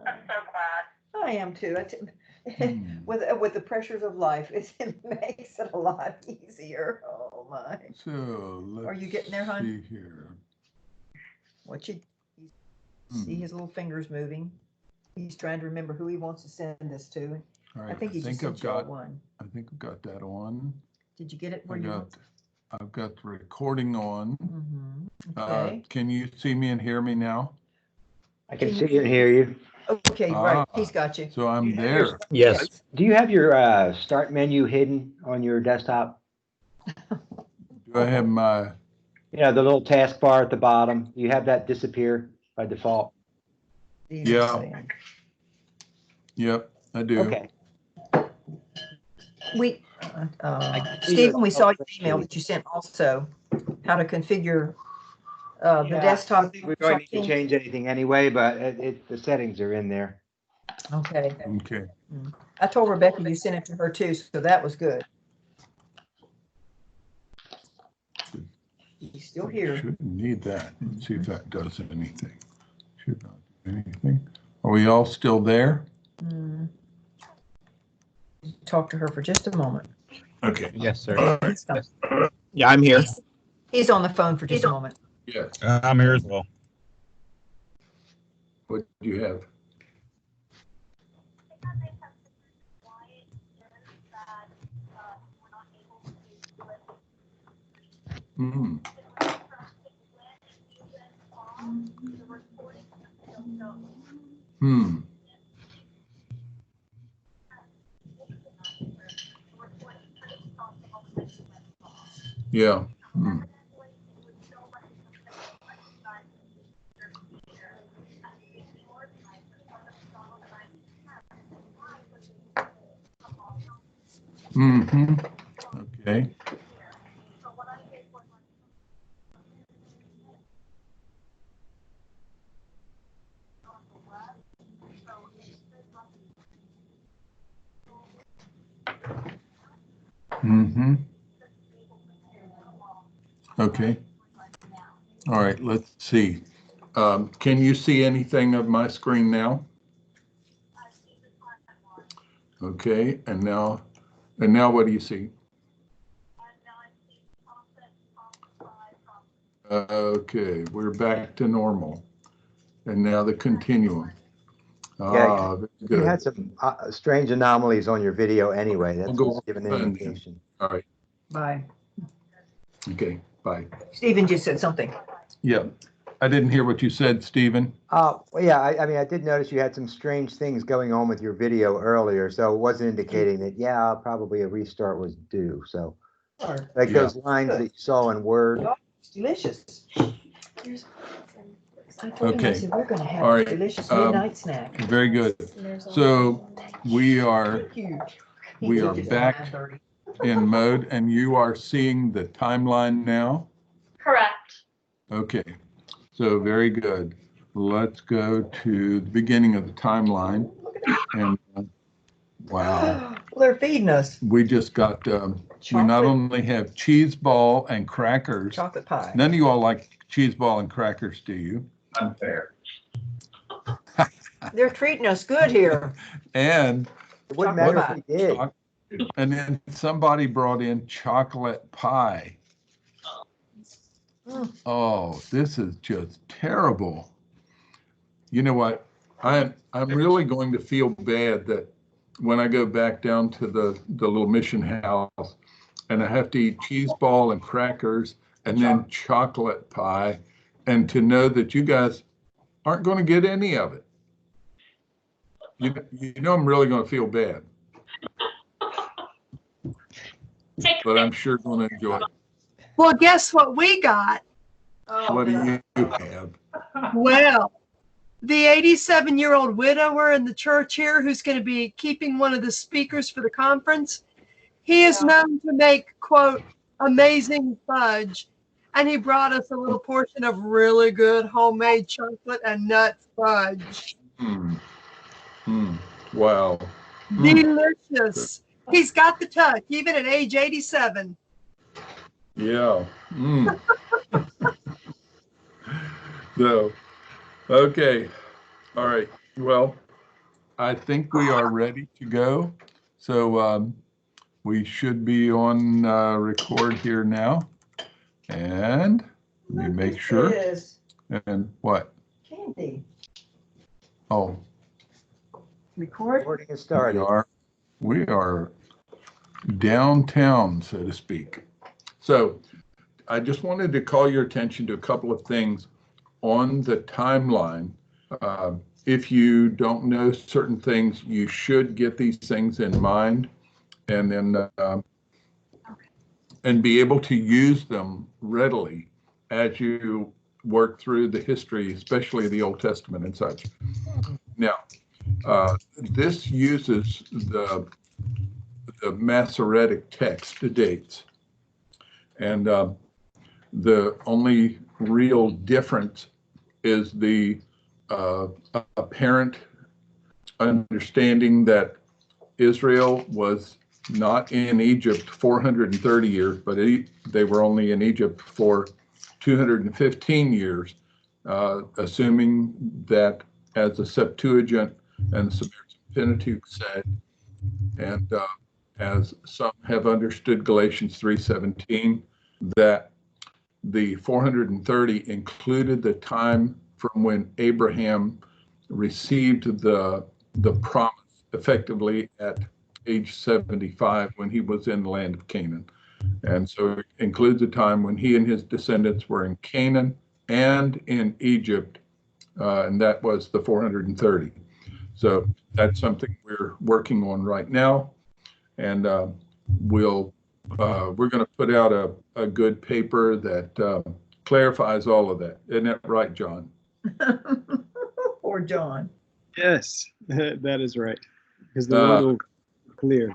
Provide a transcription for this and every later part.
I'm so glad. I am too. With the pressures of life, it makes it a lot easier. Oh my. So let's Are you getting there, hon? see here. What you see his little fingers moving. He's trying to remember who he wants to send this to. All right, I think he just sent you one. I think I've got that on. Did you get it where you want? I've got the recording on. Okay. Can you see me and hear me now? I can see and hear you. Okay, right. He's got you. So I'm there. Yes. Do you have your start menu hidden on your desktop? Do I have my, You know, the little taskbar at the bottom. You have that disappear by default? yeah. Yep, I do. Okay. Stephen, we saw your email that you sent also, how to configure the desktop. I don't think we're going to need to change anything anyway, but the settings are in there. Okay. Okay. I told Rebecca you sent it to her too, so that was good. He's still here. Shouldn't need that. Let's see if that does anything. Should not do anything. Are we all still there? Talk to her for just a moment. Okay. Yes, sir. Yeah, I'm here. He's on the phone for just a moment. Yes. I'm here as well. What do you have? Hmm. Hmm. Yeah. Hmm. Mm-hmm. Okay. Mm-hmm. Okay. All right, let's see. Can you see anything of my screen now? Okay, and now what do you see? Okay, we're back to normal. And now the continuum. Yeah, good. you had some strange anomalies on your video anyway. That's go what's given an on. indication. All right. Bye. Okay, bye. Stephen just said something. Yeah, I didn't hear what you said, Stephen. Well, yeah, I mean, I did notice you had some strange things going on with your video earlier, so it wasn't indicating that, yeah, probably a restart was due. So like those lines that you saw in Word. It's delicious. I told him, I Okay. said, we're going to have All a right. delicious midnight snack. Very good. So we are Huge. back in mode, and you are seeing the timeline now? Correct. Okay, so very good. Let's go to the beginning of the timeline. And wow. Well, they're feeding us. We just got, we not only have cheese ball and crackers. Chocolate pie. None of you all like cheese ball and crackers, do you? Unfair. They're treating us good here. And It wouldn't matter if we did. and then somebody brought in chocolate pie. Oh, this is just terrible. You know what? I'm really going to feel bad that when I go back down to the little mission house and I have to eat cheese ball and crackers and then chocolate pie, and to know that you guys aren't going to get any of it. You know I'm really going to feel bad. But I'm sure going to enjoy it. Well, guess what we got? What do you have? Well, the 87-year-old widower in the church here who's going to be keeping one of the speakers for the conference, he is known to make, quote, amazing fudge. And he brought us a little portion of really good homemade chocolate and nut fudge. Wow. Delicious. He's got the touch, even at age 87. Yeah. So, okay. All right. Well, I think we are ready to go. So we should be on record here now. And let me make sure. Yes, And what? candy. Oh, Record. Recording is we started. are downtown, so to speak. So I just wanted to call your attention to a couple of things on the timeline. If you don't know certain things, you should get these things in mind and then and be able to use them readily as you work through the history, especially the Old Testament and such. Now, this uses the Masoretic text dates, and the only real difference is the apparent understanding that Israel was not in Egypt 430 years, but they were only in Egypt for 215 years, assuming that, as the Septuagint and the Samaritan Pentateuch said, and as some have understood Galatians 3:17, that the 430 included the time from when Abraham received the promise effectively at age 75 when he was in the land of Canaan. And so it includes the time when he and his descendants were in Canaan and in Egypt, and that was the 430. So that's something we're working on right now, and we're going to put out a good paper that clarifies all of that. Isn't that right, John? Poor John. Yes, that is right. Because the Uh, word will clear.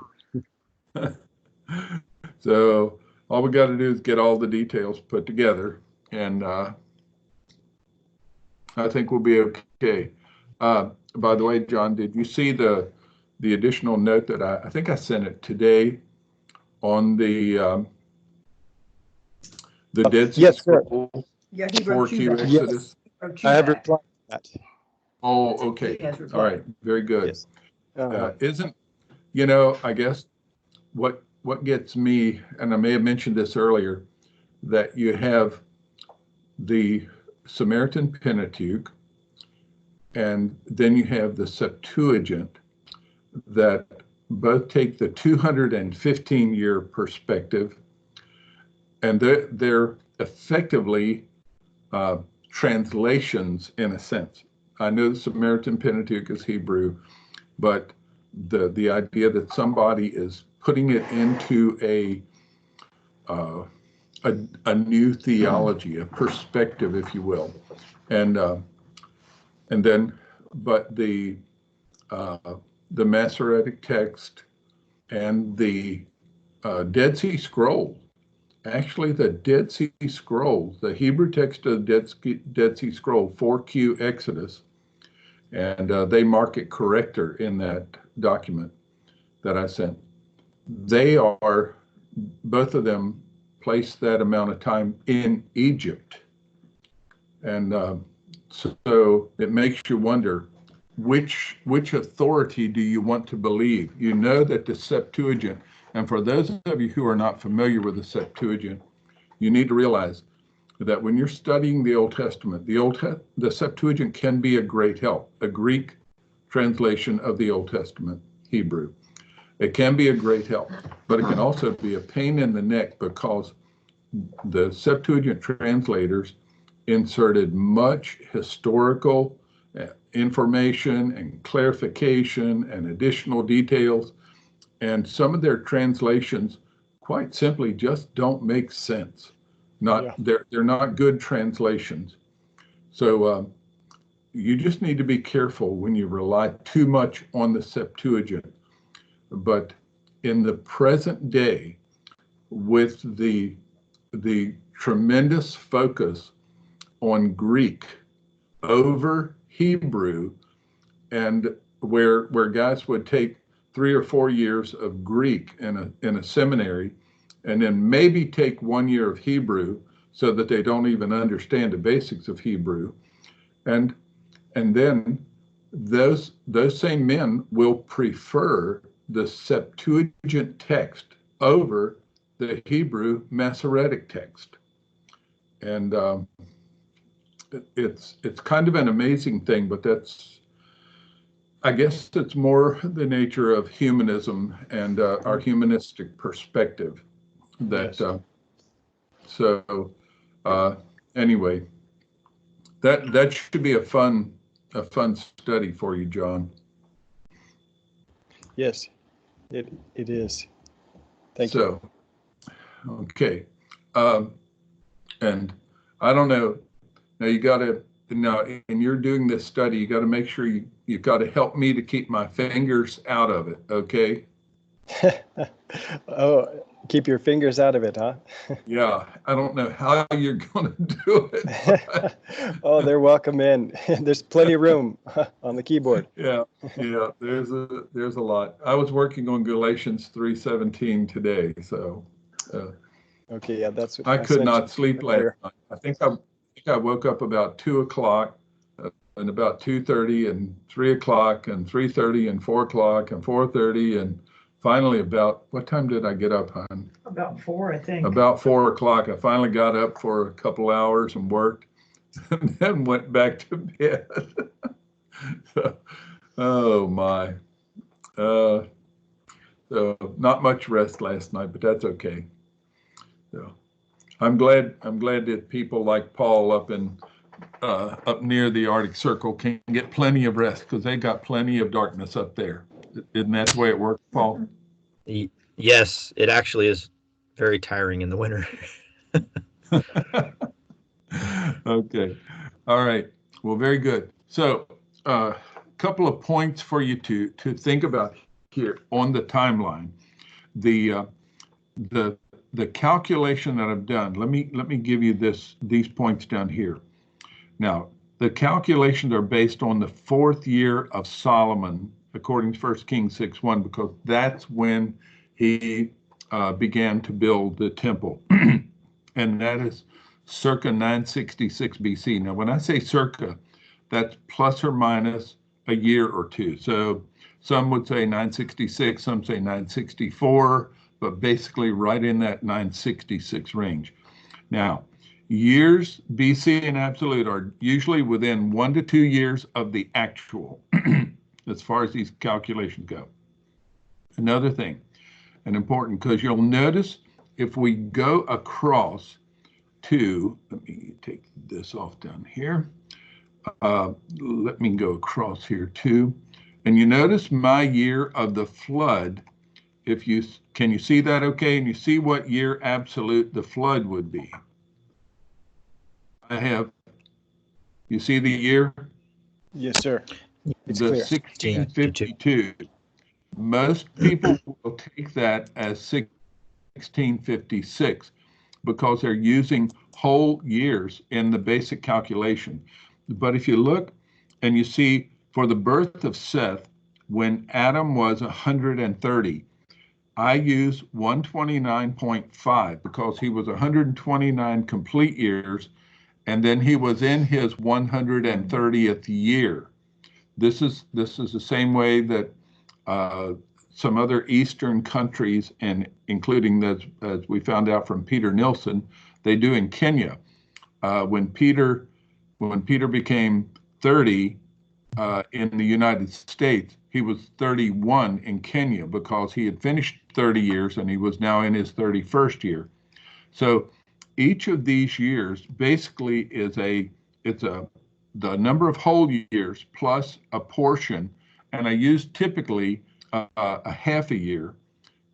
So all we got to do is get all the details put together, and I think we'll be okay. By the way, John, did you see the additional note that I think I sent it today on the Dead Sea Yes, sir. Scrolls, Yeah, he wrote you 4Q back. Exodus? Wrote you I have back. replied to that. Oh, okay. He has All replied. right. Very good. Yes. Uh, Isn't, I guess what gets me, and I may have mentioned this earlier, that you have the Samaritan Pentateuch, and then you have the Septuagint, that both take the 215-year perspective, and they're effectively translations in a sense. I know the Samaritan Pentateuch is Hebrew, but the idea that somebody is putting it into a new theology, a perspective, if you will, and then, but the Masoretic text and the Dead Sea Scrolls. Actually, the Dead Sea Scrolls, the Hebrew text of the Dead Sea Scroll, 4Q Exodus, and they mark it corrector in that document that I sent. They are, both of them place that amount of time in Egypt. And so it makes you wonder, which authority do you want to believe? You know that the Septuagint, and for those of you who are not familiar with the Septuagint, you need to realize that when you're studying the Old Testament, the Septuagint can be a great help, a Greek translation of the Old Testament Hebrew. It can be a great help, but it can also be a pain in the neck because the Septuagint translators inserted much historical information and clarification and additional details, and some of their translations quite simply just don't make sense. They're not good translations. So you just need to be careful when you rely too much on the Septuagint. But in the present day, with the tremendous focus on Greek over Hebrew, and where guys would take 3 or 4 years of Greek in a seminary, and then maybe take 1 year of Hebrew so that they don't even understand the basics of Hebrew, and then those same men will prefer the Septuagint text over the Hebrew Masoretic text. And it's kind of an amazing thing, but I guess it's more the nature of humanism and our humanistic perspective that, Yes. so anyway, that should be a fun study for you, John. Yes, it is. Thank you. So, okay. And I don't know, now and you're doing this study, you got to make sure you've got to help me to keep my fingers out of it, okay? Oh, keep your fingers out of it, huh? Yeah, I don't know how you're going to do it. Oh, they're welcome in. There's plenty of room on the keyboard. Yeah, there's a lot. I was working on Galatians 3:17 today, so Okay, yeah, that's what I could not sleep last earlier. night. I think I woke up about 2 o'clock and about 2:30 and 3 o'clock and 3:30 and 4 o'clock and 4:30 and finally about, what time did I get up, hon? About 4, I think. About 4 o'clock. I finally got up for a couple hours and worked and then went back to bed. So, oh my. So not much rest last night, but that's okay. So I'm glad that people like Paul up near the Arctic Circle can get plenty of rest because they got plenty of darkness up there. Isn't that the way it works, Paul? Yes, it actually is very tiring in the winter. Okay. All right. Well, very good. So a couple of points for you to think about here on the timeline. The calculation that I've done, let me give you these points down here. Now, the calculations are based on the 4th year of Solomon, according to 1 Kings 6:1, because that's when he began to build the temple. And that is circa 966 BC. Now, when I say circa, that's plus or minus a year or two. So some would say 966, some say 964, but basically right in that 966 range. Now, years BC in absolute are usually within 1 to 2 years of the actual, as far as these calculations go. Another thing, and important, because you'll notice if we go across to, let me take this off down here. Let me go across here too. And you notice my year of the flood, can you see that okay? And you see what year absolute the flood would be? You see the year? Yes, sir. It's the clear. 1652. Most people will take that as 1656 because they're using whole years in the basic calculation. But if you look and you see for the birth of Seth, when Adam was 130, I use 129.5 because he was 129 complete years, and then he was in his 130th year. This is the same way that some other Eastern countries, and including as we found out from Peter Nilsson, they do in Kenya. When Peter became 30 in the United States, he was 31 in Kenya because he had finished 30 years and he was now in his 31st year. So each of these years basically is the number of whole years plus a portion, and I use typically a half a year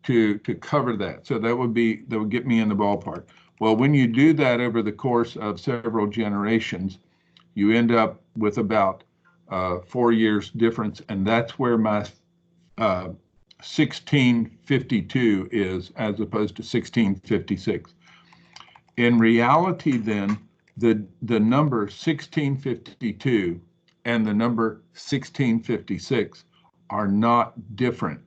to cover that. So that would get me in the ballpark. Well, when you do that over the course of several generations, you end up with about 4 years difference, and that's where my 1652 is as opposed to 1656. In reality, then, the number 1652 and the number 1656 are not different.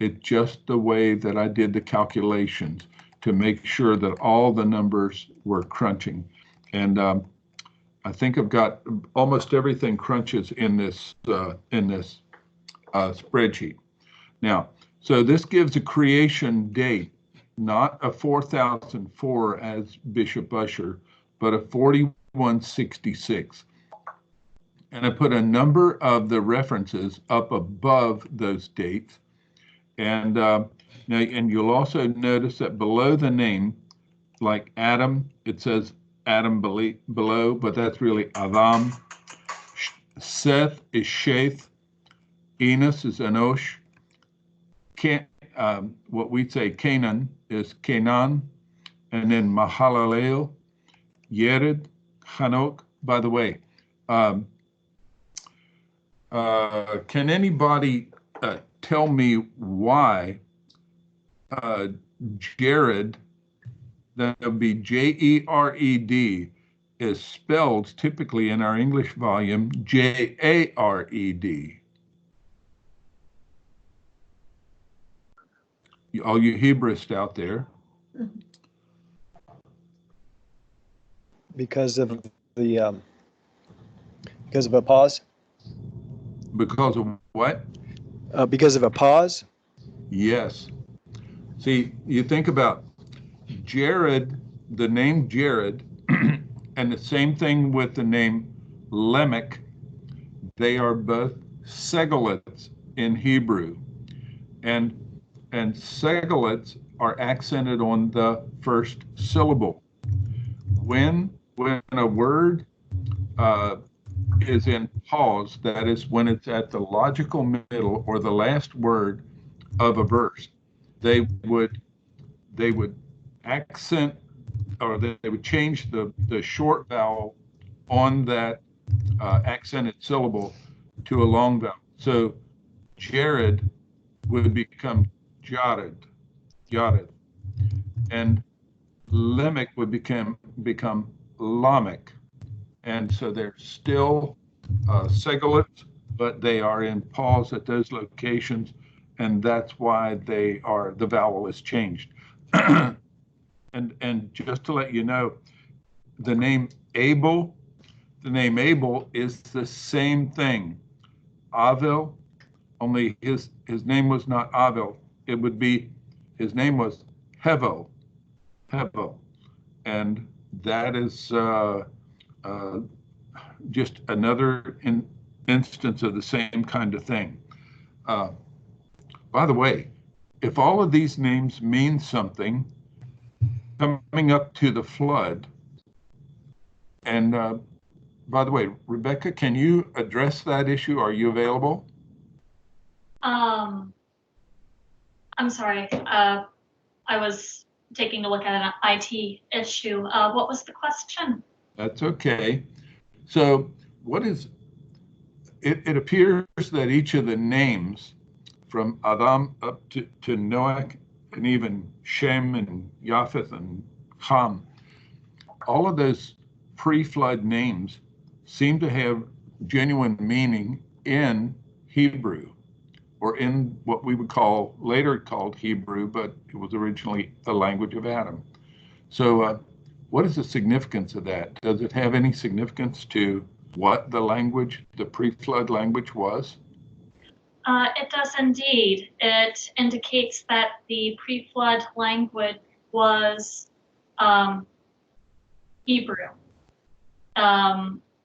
It's just the way that I did the calculations to make sure that all the numbers were crunching. And I think I've got almost everything crunches in this spreadsheet. Now, so this gives a creation date, not a 4004 as Bishop Usher, but a 4166. And I put a number of the references up above those dates. And now, and you'll also notice that below the name, like Adam, it says Adam below, but that's really Adam. Seth is Sheth. Enos is Enosh. What we say Canaan is Canaan. And then Mahalalel, Yered, Hanok. By the way, can anybody tell me why Jared, that would be Jered, is spelled typically in our English volume Jared? All you Hebraists out there. Because of the because of a pause. Because of what? Because of a pause. Yes. See, you think about Jared, the name Jared, and the same thing with the name Lemech. They are both segolets in Hebrew. And segolets are accented on the first syllable. When a word is in pause, that is when it's at the logical middle or the last word of a verse, they would accent, or they would change the short vowel on that accented syllable to a long vowel. So Jared would become Jared, and Lemech would become Lamech. And so they're still segolets, but they are in pause at those locations, and that's why the vowel is changed. And just to let you know, the name Abel is the same thing. Avel, only his name was not Avel. It would be, his name was Hevel. And that is just another instance of the same kind of thing. By the way, if all of these names mean something, coming up to the flood, and by the way, Rebecca, can you address that issue? Are you available? I'm sorry. I was taking a look at an IT issue. What was the question? That's okay. So what is, it appears that each of the names from Adam up to Noah, and even Shem and Japheth and Ham, all of those pre-flood names seem to have genuine meaning in Hebrew, or in what we would call, later called Hebrew, but it was originally the language of Adam. So what is the significance of that? Does it have any significance to what the language, the pre-flood language was? It does indeed. It indicates that the pre-flood language was Hebrew.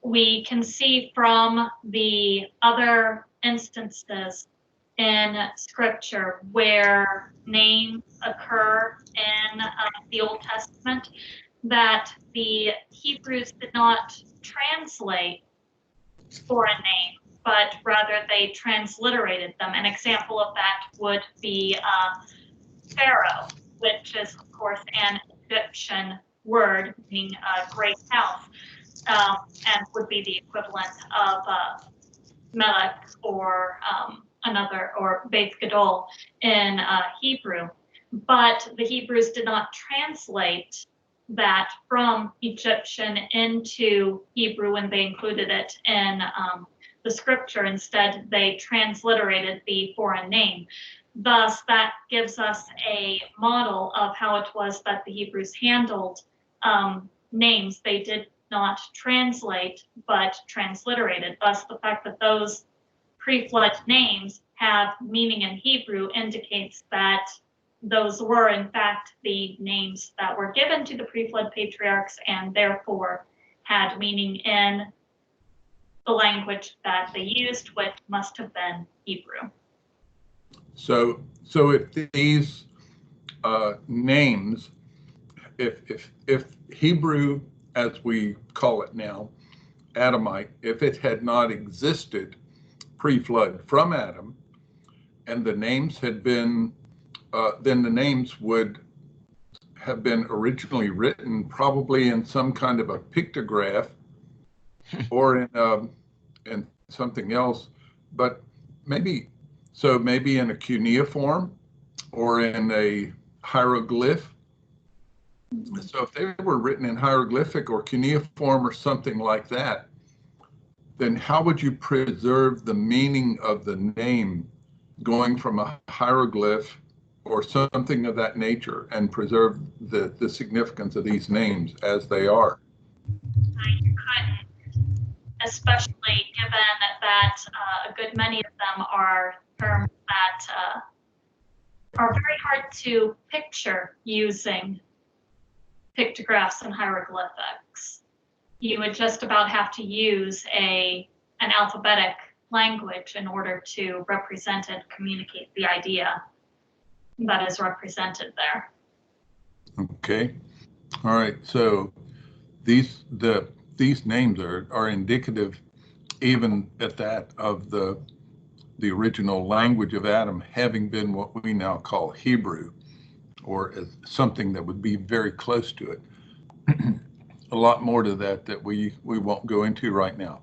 We can see from the other instances in scripture where names occur in the Old Testament that the Hebrews did not translate foreign names, but rather they transliterated them. An example of that would be Pharaoh, which is, of course, an Egyptian word meaning great house, and would be the equivalent of Melech or another, or Beit Gadol in Hebrew. But the Hebrews did not translate that from Egyptian into Hebrew when they included it in the scripture. Instead, they transliterated the foreign name. Thus, that gives us a model of how it was that the Hebrews handled names. They did not translate, but transliterated. Thus, the fact that those pre-flood names have meaning in Hebrew indicates that those were, in fact, the names that were given to the pre-flood patriarchs and therefore had meaning in the language that they used, which must have been Hebrew. So if these names, if Hebrew, as we call it now, Adamite, if it had not existed pre-flood from Adam, and the names had been, then the names would have been originally written probably in some kind of a pictograph or in something else, but maybe in a cuneiform or in a hieroglyph. So if they were written in hieroglyphic or cuneiform or something like that, then how would you preserve the meaning of the name going from a hieroglyph or something of that nature and preserve the significance of these names as they are? You couldn't, especially given that a good many of them are terms that are very hard to picture using pictographs and hieroglyphics. You would just about have to use an alphabetic language in order to represent and communicate the idea that is represented there. Okay. All right. So these names are indicative, even at that, of the original language of Adam having been what we now call Hebrew, or as something that would be very close to it. A lot more to that we won't go into right now.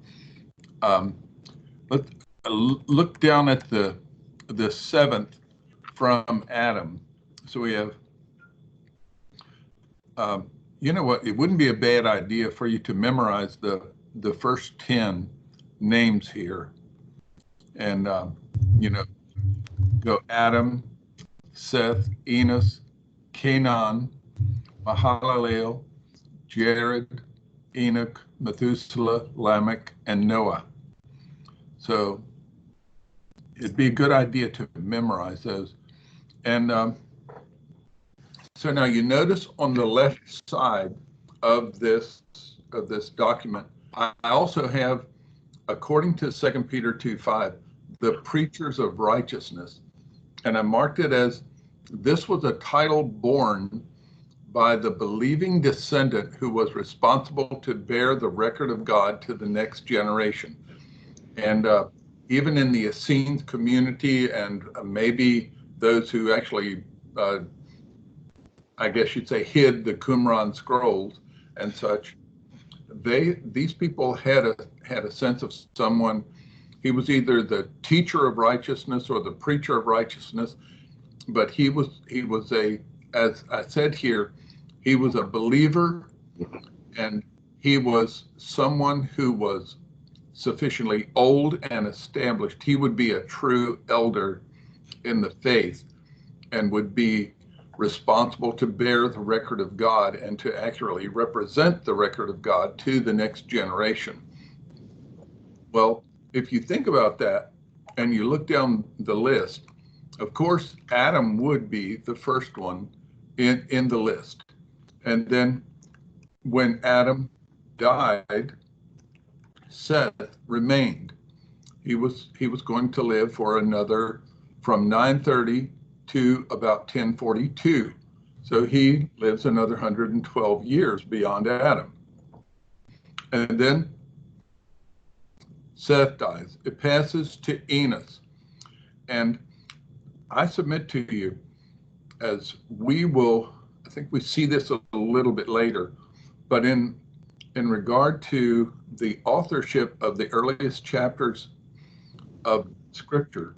Let's look down at the seventh from Adam. So we have, you know what, it wouldn't be a bad idea for you to memorize the first 10 names here. And, go Adam, Seth, Enos, Canaan, Mahalalel, Jared, Enoch, Methuselah, Lamech, and Noah. So it'd be a good idea to memorize those. And so now you notice on the left side of this document, I also have, according to 2 Peter 2:5, the preachers of righteousness. And I marked it as, this was a title born by the believing descendant who was responsible to bear the record of God to the next generation. And even in the Essenes community, and maybe those who actually, I guess you'd say, hid the Qumran scrolls and such, these people had a sense of someone. He was either the teacher of righteousness or the preacher of righteousness, but he was a, as I said here, he was a believer, and he was someone who was sufficiently old and established. He would be a true elder in the faith and would be responsible to bear the record of God and to accurately represent the record of God to the next generation. Well, if you think about that and you look down the list, of course, Adam would be the first one in the list. And then when Adam died, Seth remained. He was going to live for another, from 930 to about 1042. So he lives another 112 years beyond Adam. And then Seth dies. It passes to Enos. And I submit to you, as we will, I think we see this a little bit later, but in regard to the authorship of the earliest chapters of Scripture,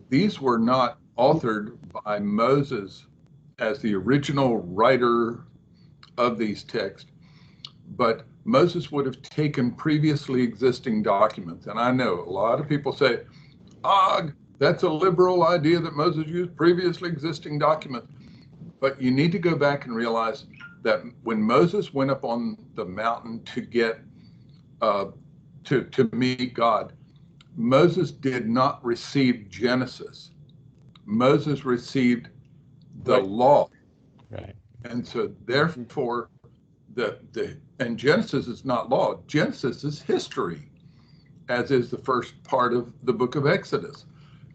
these were not authored by Moses as the original writer of these texts, but Moses would have taken previously existing documents. And I know a lot of people say, that's a liberal idea that Moses used previously existing documents. But you need to go back and realize that when Moses went up on the mountain to get to meet God, Moses did not receive Genesis. Moses received the law. Right. And so therefore and Genesis is not law. Genesis is history, as is the first part of the book of Exodus.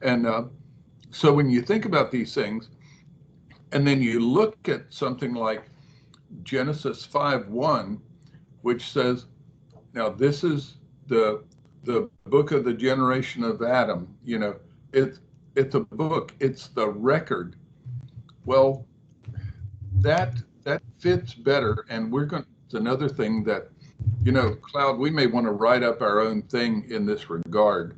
And so when you think about these things, and then you look at something like Genesis 5:1, which says, now this is the book of the generation of Adam. You know, it's a book, it's the record. Well, that fits better, and it's another thing that, you know, Cloud, we may want to write up our own thing in this regard,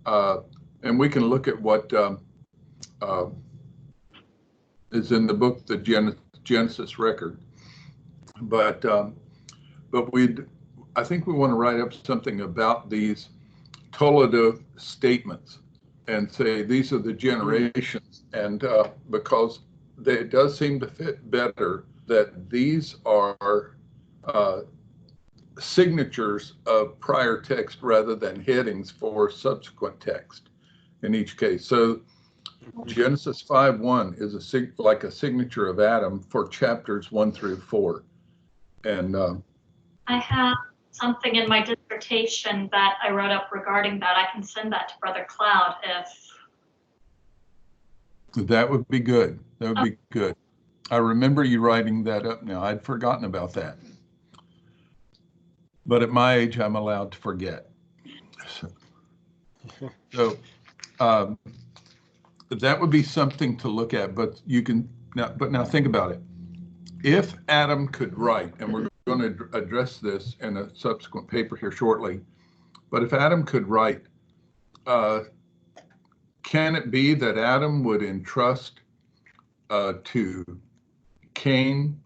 and we can look at what is in the book, the Genesis record, but I think we want to write up something about these Toledo statements and say these are the generations, and because it does seem to fit better that these are signatures of prior text rather than headings for subsequent text in each case. So Genesis 5:1 is like a signature of Adam for chapters 1 through 4. And I have something in my dissertation that I wrote up regarding that. I can send that to Brother Cloud if. that would be good. That would be good. I remember you writing that up now. I'd forgotten about that. But at my age, I'm allowed to forget. So that would be something to look at, but you can now think about it. If Adam could write, and we're going to address this in a subsequent paper here shortly, but if Adam could write, can it be that Adam would entrust to Cain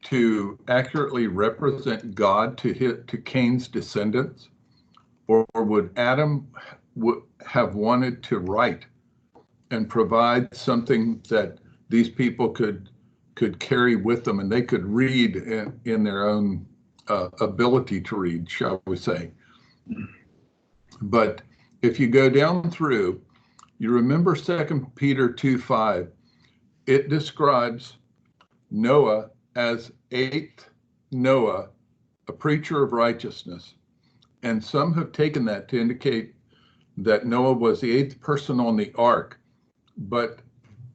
to accurately represent God to Cain's descendants? Or would Adam have wanted to write and provide something that these people could carry with them and they could read in their own ability to read, shall we say? But if you go down through, you remember 2 Peter 2:5, it describes Noah as 8th Noah, a preacher of righteousness. And some have taken that to indicate that Noah was the 8th person on the ark. But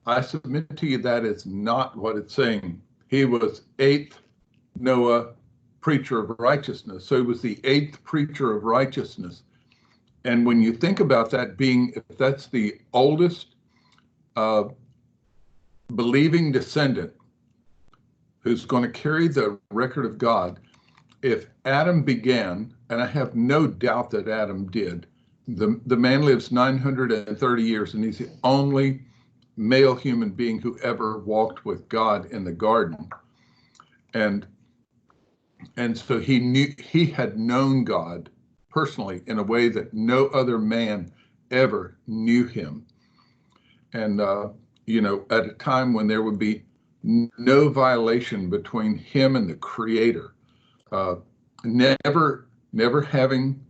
I submit to you that is not what it's saying. He was 8th Noah, preacher of righteousness. So he was the 8th preacher of righteousness. And when you think about that being, if that's the oldest believing descendant who's going to carry the record of God, if Adam began, and I have no doubt that Adam did, the man lives 930 years and he's the only male human being who ever walked with God in the garden. And so he had known God personally in a way that no other man ever knew him. And, you know, at a time when there would be no violation between him and the Creator, never having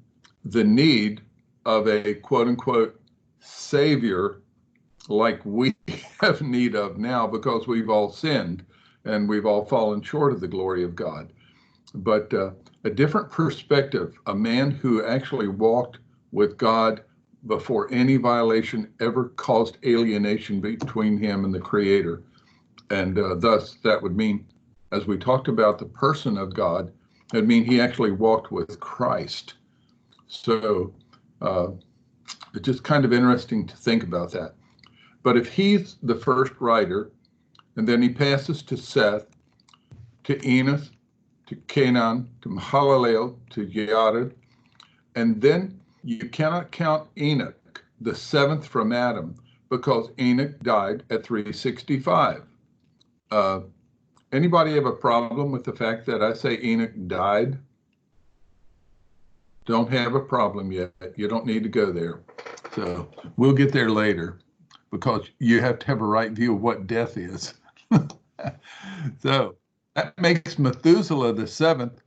the need of a quote unquote savior like we have need of now, because we've all sinned and we've all fallen short of the glory of God. But a different perspective, a man who actually walked with God before any violation ever caused alienation between him and the Creator. And thus that would mean, as we talked about the person of God, it'd mean he actually walked with Christ. So it's just kind of interesting to think about that. But if he's the first writer, and then he passes to Seth, to Enos, to Canaan, to Mahalalel, to Jared, and then you cannot count Enoch, the 7th from Adam, because Enoch died at 365. Anybody have a problem with the fact that I say Enoch died? Don't have a problem yet. You don't need to go there. So we'll get there later, because you have to have a right view of what death is. So That makes Methuselah the seventh.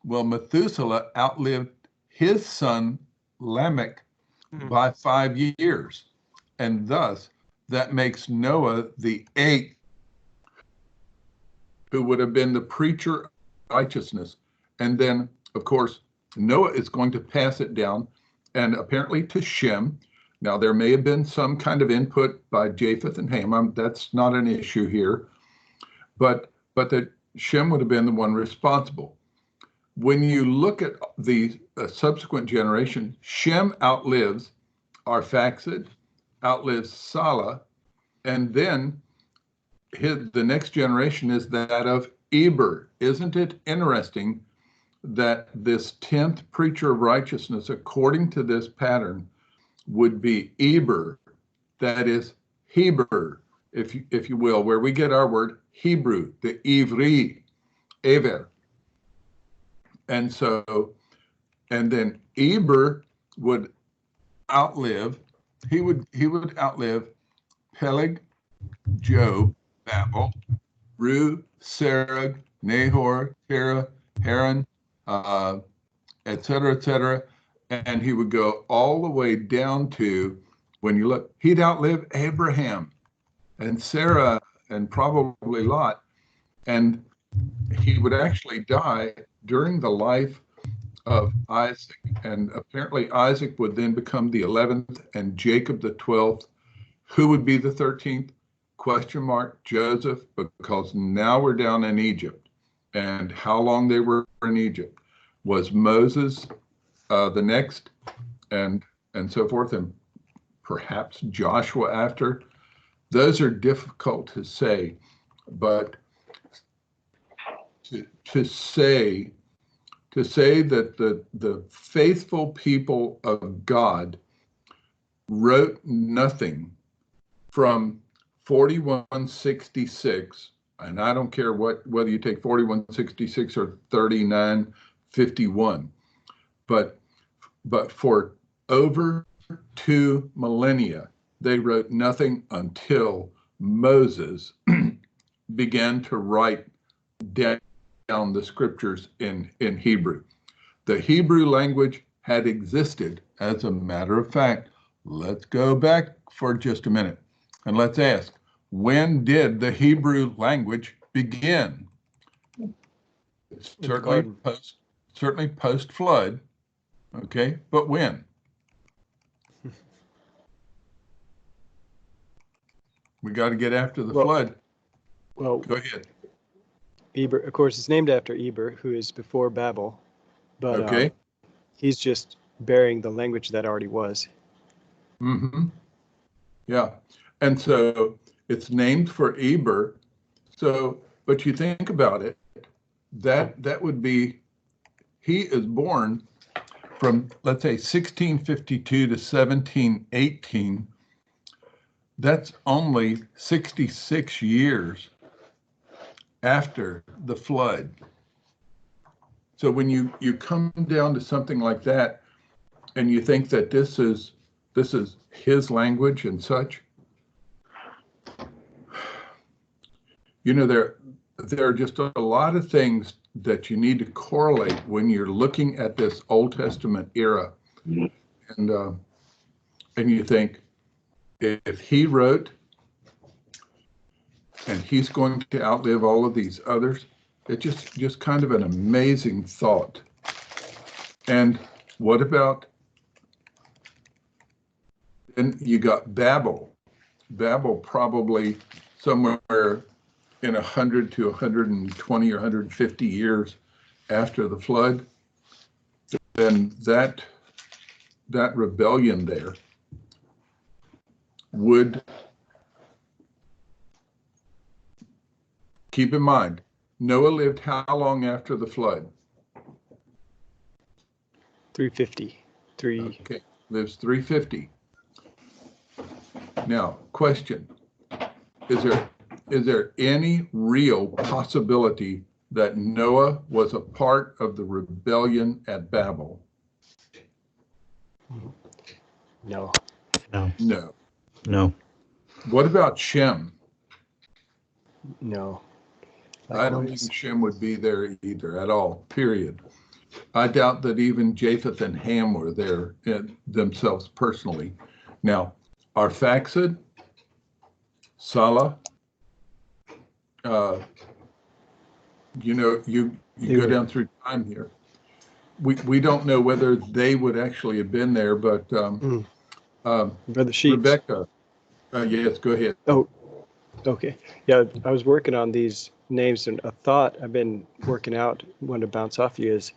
Well, Methuselah outlived his son Lamech by 5 years. And thus, that makes Noah the eighth, who would have been the preacher of righteousness. And then, of course, Noah is going to pass it down, and apparently to Shem. Now, there may have been some kind of input by Japheth and Ham. That's not an issue here. But that Shem would have been the one responsible. When you look at the subsequent generation, Shem outlives Arphaxad, outlives Salah, and then the next generation is that of Eber. Isn't it interesting that this 10th preacher of righteousness, according to this pattern, would be Eber, that is Heber, if you will, where we get our word Hebrew, the Ivri, Ever. And then Eber would outlive, he would outlive Peleg, Job, Babel, Ru, Serug, Nahor, Terah, Haran, et cetera, and he would go all the way down to, when you look, he'd outlive Abraham and Sarah and probably Lot, and he would actually die during the life of Isaac, and apparently Isaac would then become the 11th and Jacob the 12th. Who would be the 13th? Question mark, Joseph, because now we're down in Egypt. And how long they were in Egypt? Was Moses the next, and so forth, and perhaps Joshua after? Those are difficult to say, but to say that the faithful people of God wrote nothing from 4166, and I don't care whether you take 4166 or 3951, but for over 2 millennia, they wrote nothing until Moses began to write down the scriptures in Hebrew. The Hebrew language had existed. As a matter of fact, let's go back for just a minute and let's ask, when did the Hebrew language begin? Certainly post flood, okay, but when? We got to get after the flood. Well, go ahead. Eber, of course, it's named after Eber, who is before Babel, but okay. He's just bearing the language that already was. Mm-hmm. Yeah, and so it's named for Eber. So, but you think about it, that would be, he is born from, let's say, 1652 to 1718. That's only 66 years after the flood. So when you come down to something like that, and you think that this is his language and such, you know, there are just a lot of things that you need to correlate when you're looking at this Old Testament era, and you think, if he wrote and he's going to outlive all of these others, it's just kind of an amazing thought. And what about, then you got Babel. Babel probably somewhere in 100 to 120 or 150 years after the flood. Then that rebellion there would, keep in mind, Noah lived how long after the flood? 350. Okay, lives 350. Now, question, is there any real possibility that Noah was a part of the rebellion at Babel? No. No. What about Shem? No. I don't think Shem would be there either at all, period. I doubt that even Japheth and Ham were there themselves personally. Now, Arphaxad, Salah, you go down through time here. We don't know whether they would actually have been there, but Brother Sheets. Rebecca, yes, go ahead. Oh, okay. Yeah, I was working on these names, and a thought I've been working out, wanted to bounce off you, is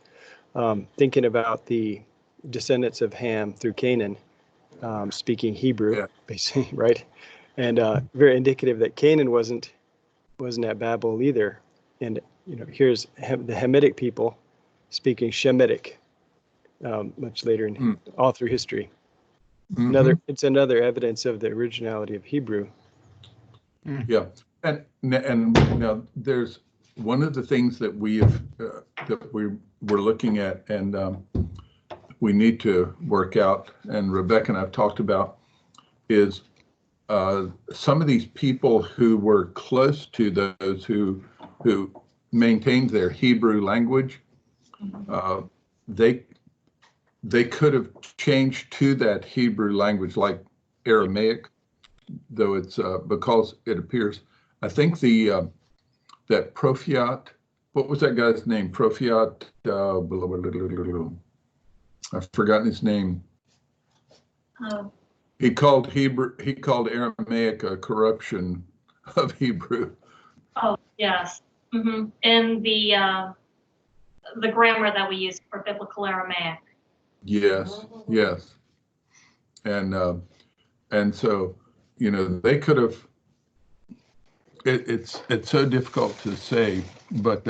thinking about the descendants of Ham through Canaan, speaking Hebrew, basically, right? And very indicative that Canaan wasn't at Babel either. And here's the Hamitic people speaking Shemitic much later in all through history. It's another evidence of the originality of Hebrew. Yeah, and now there's one of the things that we're looking at, and we need to work out, and Rebecca and I've talked about, is some of these people who were close to those who maintained their Hebrew language, they could have changed to that Hebrew language, like Aramaic, though it's because it appears. I think that Prophiat, what was that guy's name? Prophiat, I've forgotten his name. Oh. He called Aramaic a corruption of Hebrew. Oh, yes. Mm-hmm. In the grammar that we use for biblical Aramaic. Yes, yes. And so, they could have, it's so difficult to say, but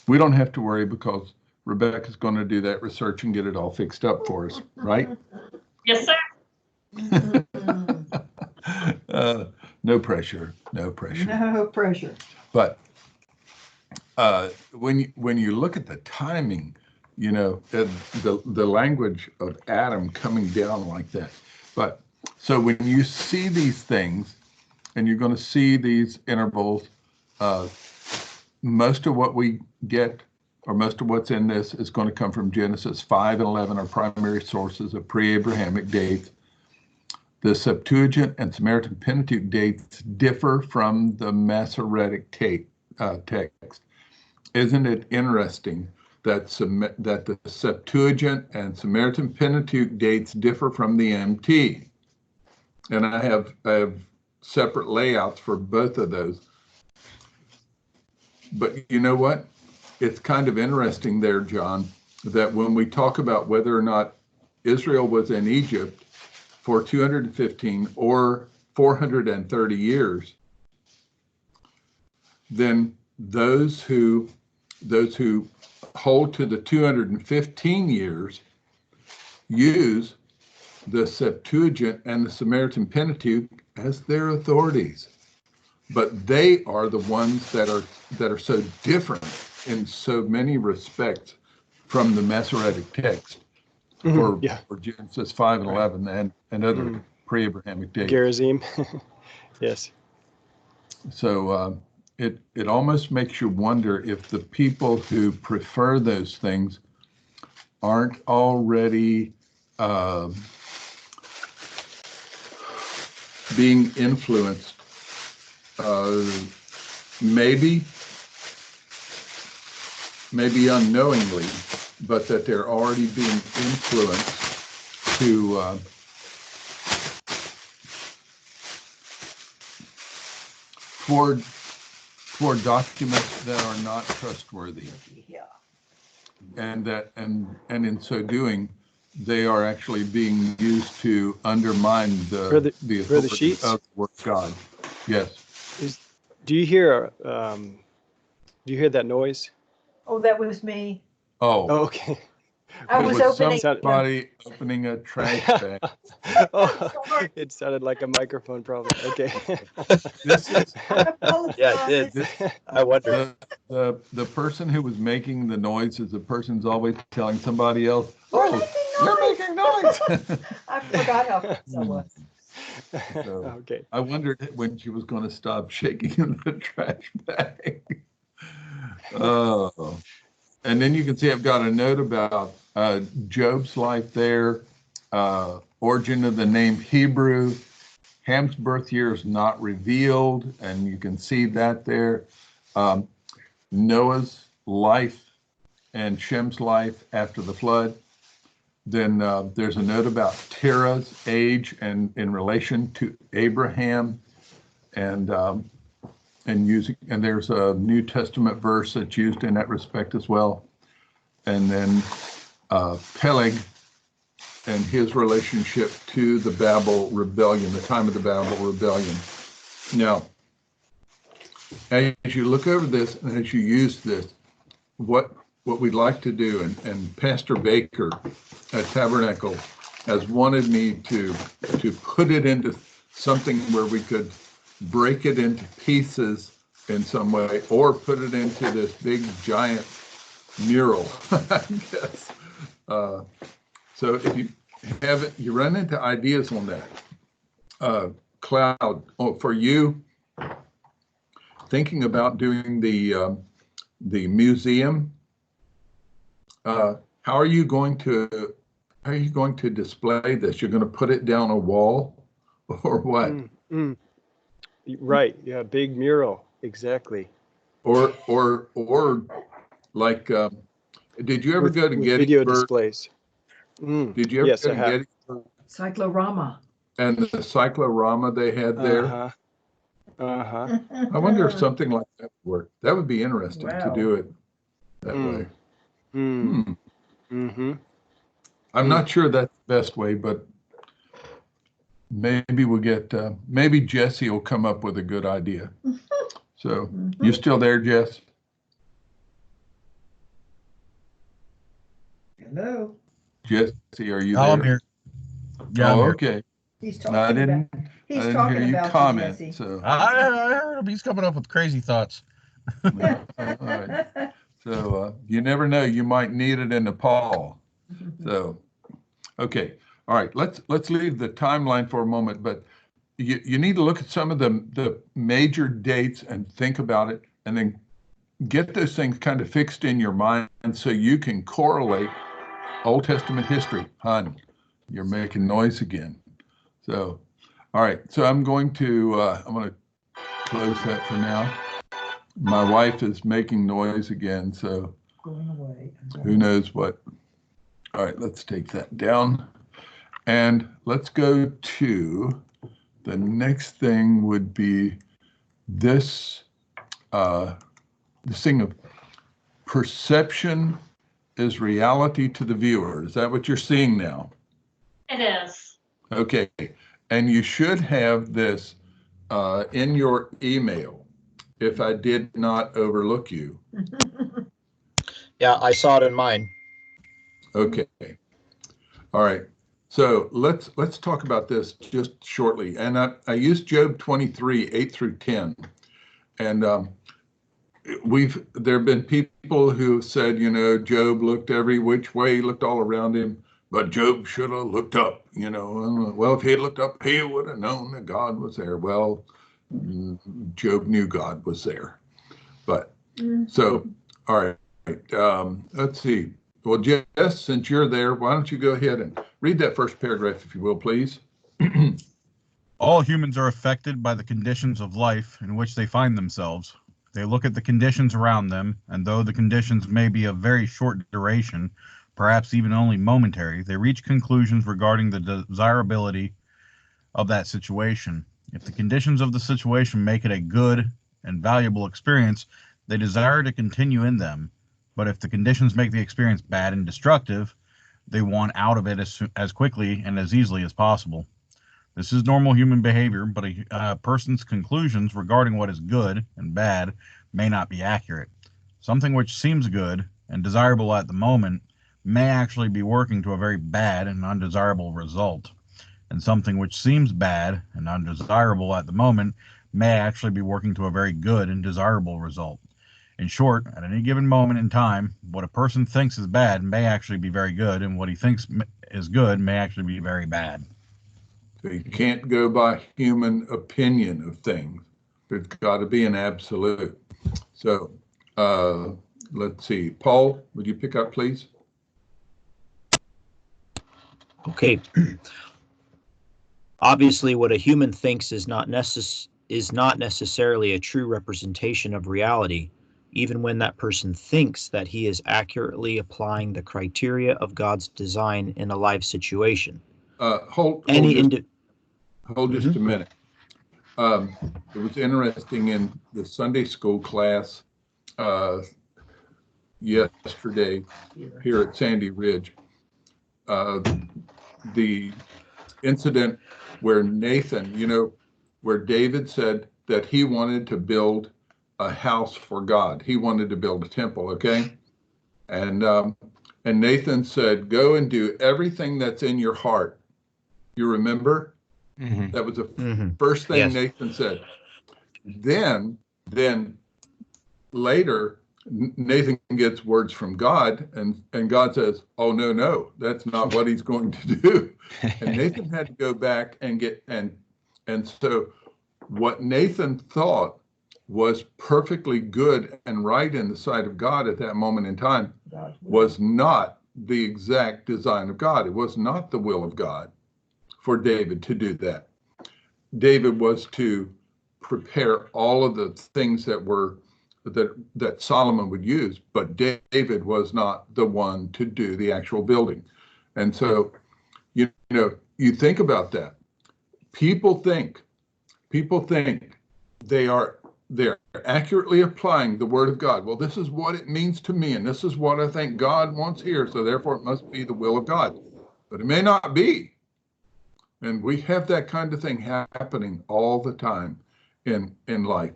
we don't have to worry because Rebecca's going to do that research and get it all fixed up for us, right? Yes, sir. No pressure, no pressure. No pressure. But when you look at the timing, the language of Adam coming down like that. But so when you see these things, and you're going to see these intervals, most of what we get, or most of what's in this, is going to come from Genesis 5 and 11, our primary sources of pre-Abrahamic dates. The Septuagint and Samaritan Pentateuch dates differ from the Masoretic text. Isn't it interesting that the Septuagint and Samaritan Pentateuch dates differ from the MT? And I have separate layouts for both of those. But you know what? It's kind of interesting there, John, that when we talk about whether or not Israel was in Egypt for 215 or 430 years, then those who hold to the 215 years use the Septuagint and the Samaritan Pentateuch as their authorities. But they are the ones that are so different in so many respects from the Masoretic text for Genesis 5 and 11 and other pre-Abrahamic dates. Gerizim. Yes. So it almost makes you wonder if the people who prefer those things aren't already being influenced, maybe unknowingly, but that they're already being influenced to for documents that are not trustworthy. Yeah. And in so doing, they are actually being used to undermine the authority of the Word of God. Yes. Do you hear that noise? Oh, that was me. Oh, okay. I was opening. Somebody opening a trash bag. Oh, it sounded like a microphone problem. Okay. This is Yeah, it did. I wonder. the person who was making the noise is the person's always telling somebody else, "Oh, you're making noise." I forgot how close I was. So, Okay. I wondered when she was going to stop shaking in the trash bag. Oh, and then you can see I've got a note about Job's life there, origin of the name Hebrew, Ham's birth year is not revealed, and you can see that there. Noah's life and Shem's life after the flood. Then there's a note about Terah's age and in relation to Abraham, and there's a New Testament verse that's used in that respect as well. And then Peleg and his relationship to the Babel rebellion, the time of the Babel rebellion. Now, as you look over this and as you use this, what we'd like to do, and Pastor Baker at Tabernacle has wanted me to put it into something where we could break it into pieces in some way, or put it into this big giant mural, I guess. So if you have it, you run into ideas on that. Cloud, for you, thinking about doing the museum, how are you going to display this? You're going to put it down a wall, or what? Right. Yeah. Big mural. Exactly. Or like, did you ever go to with video Gettysburg? displays. Did you ever Yes, go I to have. Gettysburg? Cyclorama. And the cyclorama they had there? I wonder if something like that would work. That would be interesting to do it that way. I'm not sure that's the best way, but maybe we'll get, maybe Jesse will come up with a good idea. So, you still there, Jess? Hello. Jesse, are you there? I'm here. Yeah, I'm here. Okay. He's I talking didn't about. He's hear talking you about comment, you, Jesse. so. I heard him. He's coming up with crazy thoughts. All right. So you never know, you might need it in Nepal. So, okay. All right, let's leave the timeline for a moment, but you need to look at some of the major dates and think about it, and then get those things kind of fixed in your mind so you can correlate Old Testament history. Hon, you're making noise again. So, all right, so I'm going to close that for now. My wife is making noise again, so Going away. who knows what. All right, let's take that down. And let's go to the next thing would be this, this thing of perception is reality to the viewer. Is that what you're seeing now? It is. Okay, and you should have this in your email if I did not overlook you. Yeah, I saw it in mine. Okay. All right. So let's talk about this just shortly. And I used Job 23, 8 through 10. And there have been people who said, you know, Job looked every which way, looked all around him, but Job should have looked up, you know. Well, if he had looked up, he would have known that God was there. Well, Job knew God was there. But so, all right, let's see. Well, Jess, since you're there, why don't you go ahead and read that first paragraph, if you will, please. All humans are affected by the conditions of life in which they find themselves. They look at the conditions around them, and though the conditions may be of very short duration, perhaps even only momentary, they reach conclusions regarding the desirability of that situation. If the conditions of the situation make it a good and valuable experience, they desire to continue in them. But if the conditions make the experience bad and destructive, they want out of it as quickly and as easily as possible. This is normal human behavior, but a person's conclusions regarding what is good and bad may not be accurate. Something which seems good and desirable at the moment may actually be working to a very bad and undesirable result. And something which seems bad and undesirable at the moment may actually be working to a very good and desirable result. In short, at any given moment in time, what a person thinks is bad may actually be very good, and what he thinks is good may actually be very bad. So you can't go by human opinion of things. There's got to be an absolute. So Let's see. Paul, would you pick up, please? Okay. Obviously, what a human thinks is not necessarily a true representation of reality, even when that person thinks that he is accurately applying the criteria of God's design in a life situation. Hold just a minute. It was interesting in the Sunday school class yesterday here at Sandy Ridge, the incident where Nathan, where David said that he wanted to build a house for God. He wanted to build a temple, okay? And Nathan said, go and do everything that's in your heart. You remember? Mm-hmm. That was the first thing Nathan said. Then later, Nathan gets words from God, and God says, oh, no, that's not what he's going to do. And Nathan had to go back and so what Nathan thought was perfectly good and right in the sight of God at that moment in time was not the exact design of God. It was not the will of God for David to do that. David was to prepare all of the things that Solomon would use, but David was not the one to do the actual building. And so, you think about that. People think they're accurately applying the word of God. Well, this is what it means to me, and this is what I think God wants here, so therefore it must be the will of God. But it may not be. And we have that kind of thing happening all the time in life.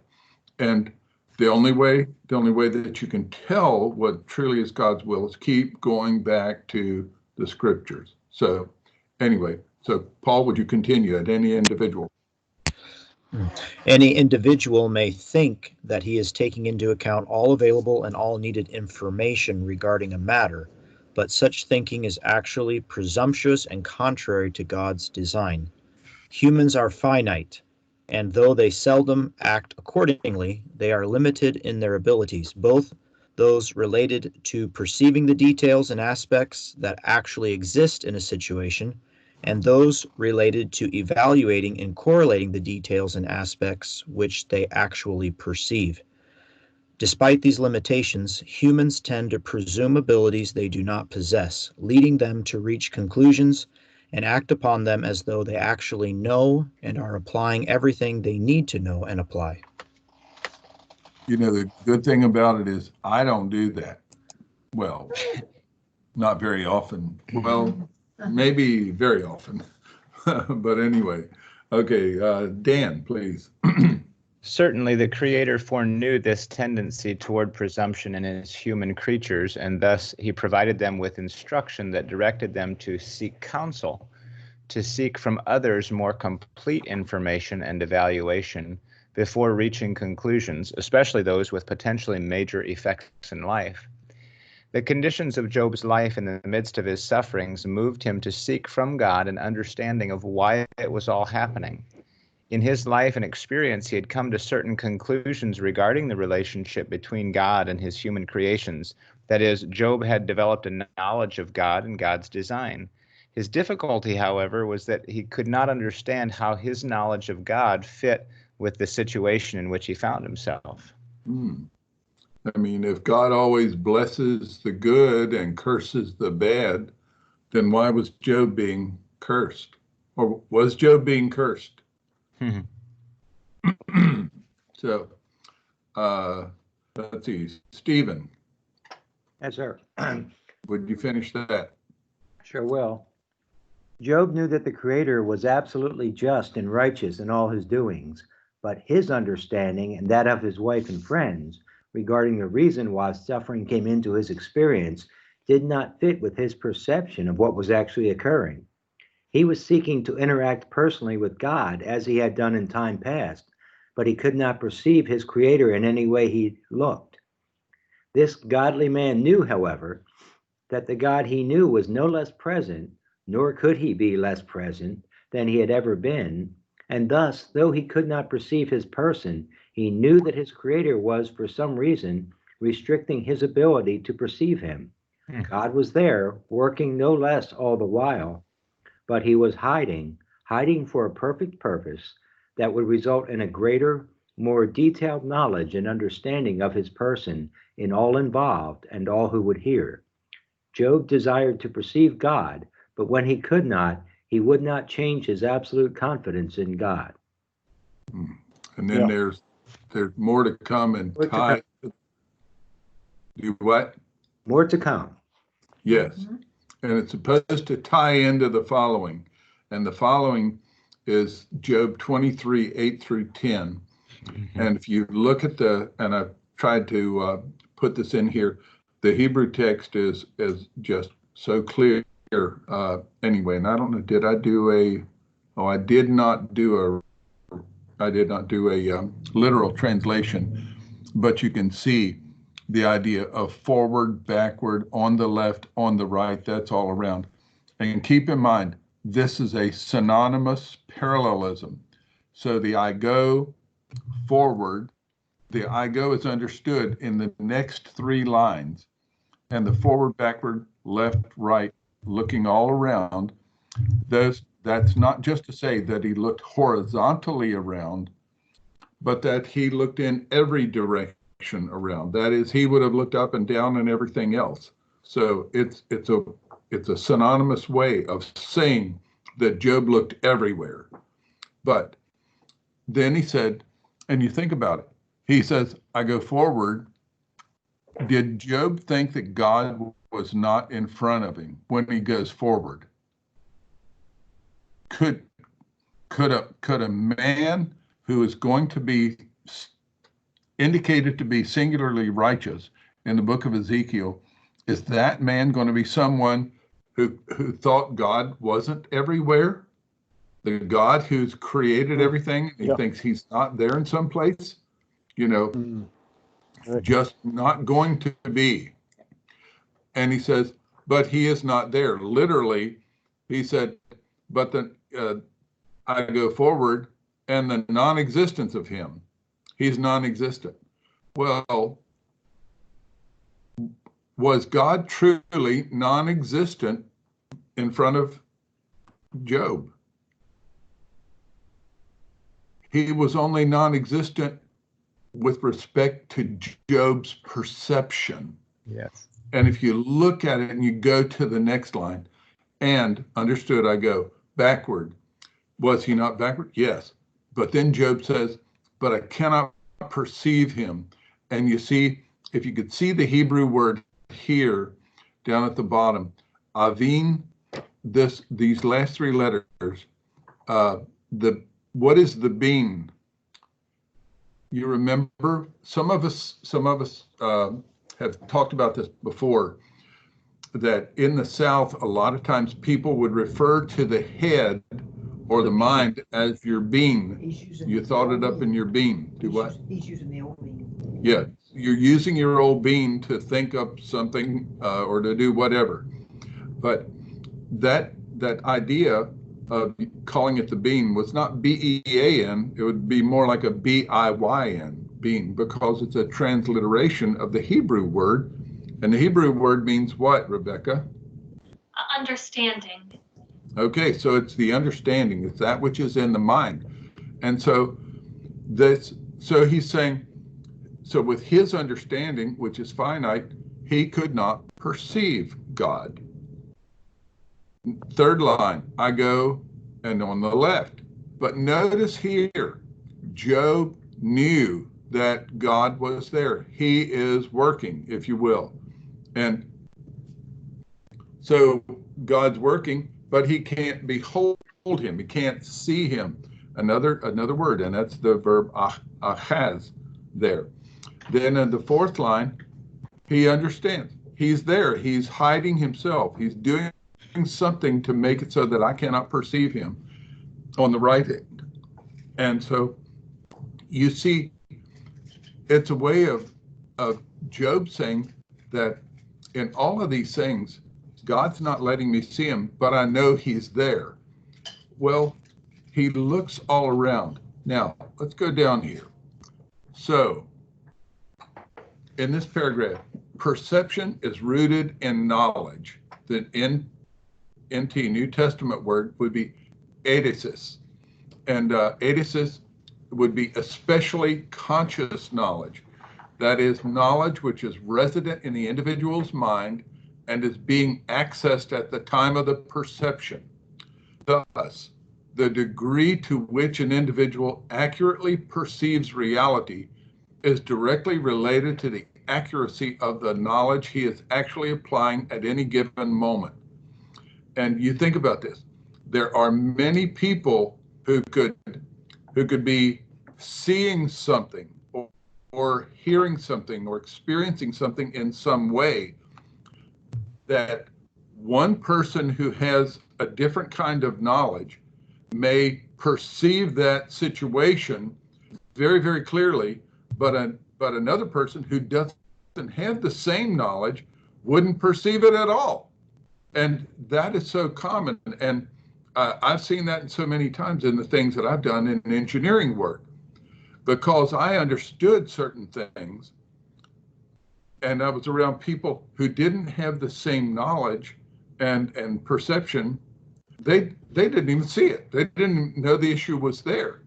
And the only way that you can tell what truly is God's will is keep going back to the scriptures. So anyway, Paul, would you continue at any individual? Any individual may think that he is taking into account all available and all needed information regarding a matter, but such thinking is actually presumptuous and contrary to God's design. Humans are finite, and though they seldom act accordingly, they are limited in their abilities, both those related to perceiving the details and aspects that actually exist in a situation, and those related to evaluating and correlating the details and aspects which they actually perceive. Despite these limitations, humans tend to presume abilities they do not possess, leading them to reach conclusions and act upon them as though they actually know and are applying everything they need to know and apply. The good thing about it is I don't do that. Well, not very often. Well, maybe very often. But anyway, okay, Dan, please. Certainly, the Creator foreknew this tendency toward presumption in his human creatures, and thus he provided them with instruction that directed them to seek counsel, to seek from others more complete information and evaluation before reaching conclusions, especially those with potentially major effects in life. The conditions of Job's life in the midst of his sufferings moved him to seek from God an understanding of why it was all happening. In his life and experience, he had come to certain conclusions regarding the relationship between God and his human creations. That is, Job had developed a knowledge of God and God's design. His difficulty, however, was that he could not understand how his knowledge of God fit with the situation in which he found himself. I mean, if God always blesses the good and curses the bad, then why was Job being cursed? Or was Job being cursed? So, let's see, Stephen. Yes, sir. Would you finish that? Sure will. Job knew that the Creator was absolutely just and righteous in all his doings, but his understanding and that of his wife and friends regarding the reason why suffering came into his experience did not fit with his perception of what was actually occurring. He was seeking to interact personally with God as he had done in time past, but he could not perceive his Creator in any way he looked. This godly man knew, however, that the God he knew was no less present, nor could he be less present than he had ever been, and thus, though he could not perceive his person, he knew that his Creator was, for some reason, restricting his ability to perceive him. Hmm. God was there, working no less all the while, but he was hiding for a perfect purpose that would result in a greater, more detailed knowledge and understanding of his person in all involved and all who would hear. Job desired to perceive God, but when he could not, he would not change his absolute confidence in God. And then Yeah. there's more to come and More to tie. Do what? More to come. Yes. And it's supposed to tie into the following. And the following is Job 23, 8 through 10. And if you look at and I've tried to put this in here, the Hebrew text is just so clear. Anyway, and I don't know, did I do I did not do a literal translation, but you can see the idea of forward, backward, on the left, on the right, that's all around. And keep in mind, this is a synonymous parallelism. So the I go forward, the I go is understood in the next three lines, and the forward, backward, left, right, looking all around, that's not just to say that he looked horizontally around, but that he looked in every direction around. That is, he would have looked up and down and everything else. So it's a synonymous way of saying that Job looked everywhere. But then he said, and you think about it, he says, I go forward. Did Job think that God was not in front of him when he goes forward? Could a man who is going to be indicated to be singularly righteous in the book of Ezekiel, is that man going to be someone who thought God wasn't everywhere? The God who's created everything, he thinks he's not there in some place? Right. Just not going to be. And he says, but he is not there. Literally, he said, but I go forward, and the non-existence of him. He's non-existent. Well, was God truly non-existent in front of Job? He was only non-existent with respect to Job's perception. Yes. And if you look at it and you go to the next line, and understood, I go backward. Was he not backward? Yes. But then Job says, but I cannot perceive him. And you see, if you could see the Hebrew word here down at the bottom, avin, these last three letters, what is the bean? You remember, some of us have talked about this before, that in the South, a lot of times people would refer to the head or the mind as your bean. You thought it up in your bean. Do what? He's using the old bean. Yeah, you're using your old bean to think up something or to do whatever. But that idea of calling it the bean was not B-E-A-N. It would be more like a B-I-Y-N, bean, because it's a transliteration of the Hebrew word. And the Hebrew word means what, Rebecca? Understanding. Okay, so it's the understanding. It's that which is in the mind. And so he's saying, so with his understanding, which is finite, he could not perceive God. Third line, I go, and on the left. But notice here, Job knew that God was there. He is working, if you will. And so God's working, but he can't behold him. He can't see him. Another word, and that's the verb achaz there. Then in the fourth line, he understands. He's there. He's hiding himself. He's doing something to make it so that I cannot perceive him on the right end. And so you see, it's a way of Job saying that in all of these things, God's not letting me see him, but I know he's there. Well, he looks all around. Now, let's go down here. So, in this paragraph, perception is rooted in knowledge. The NT, New Testament word, would be eidesis. And eidesis would be especially conscious knowledge. That is knowledge which is resident in the individual's mind and is being accessed at the time of the perception. Thus, the degree to which an individual accurately perceives reality is directly related to the accuracy of the knowledge he is actually applying at any given moment. And you think about this. There are many people who could be seeing something or hearing something or experiencing something in some way that one person who has a different kind of knowledge may perceive that situation very, very clearly, but another person who doesn't have the same knowledge wouldn't perceive it at all. And that is so common. And I've seen that so many times in the things that I've done in engineering work, because I understood certain things and I was around people who didn't have the same knowledge and perception. They didn't even see it. They didn't know the issue was there,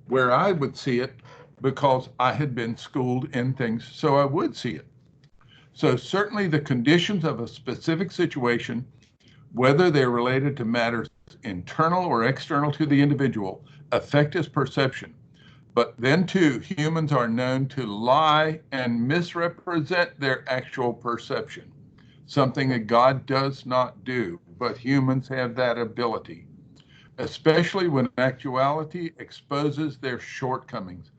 where I would see it because I had been schooled in things, so I would see it. So certainly the conditions of a specific situation, whether they're related to matters internal or external to the individual, affect his perception. But then too, humans are known to lie and misrepresent their actual perception, something that God does not do, but humans have that ability, especially when actuality exposes their shortcomings.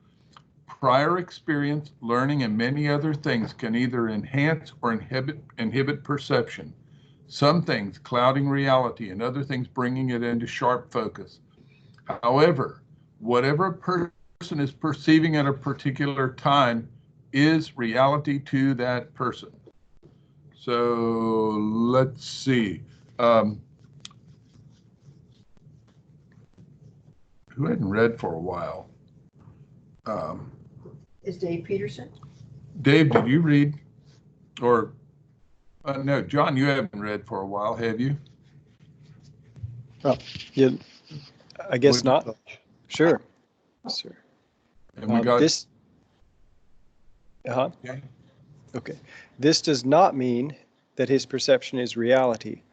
Prior experience, learning, and many other things can either enhance or inhibit perception. Some things clouding reality and other things bringing it into sharp focus. However, whatever a person is perceiving at a particular time is reality to that person. So let's see. Who hadn't read for a while? Is Dave Peterson? Dave, did you read? Or no, John, you haven't read for a while, have you? Oh, yeah, I guess Would- not. Sure. Sure. And we got this. Okay. Okay. This does not mean that his perception is reality,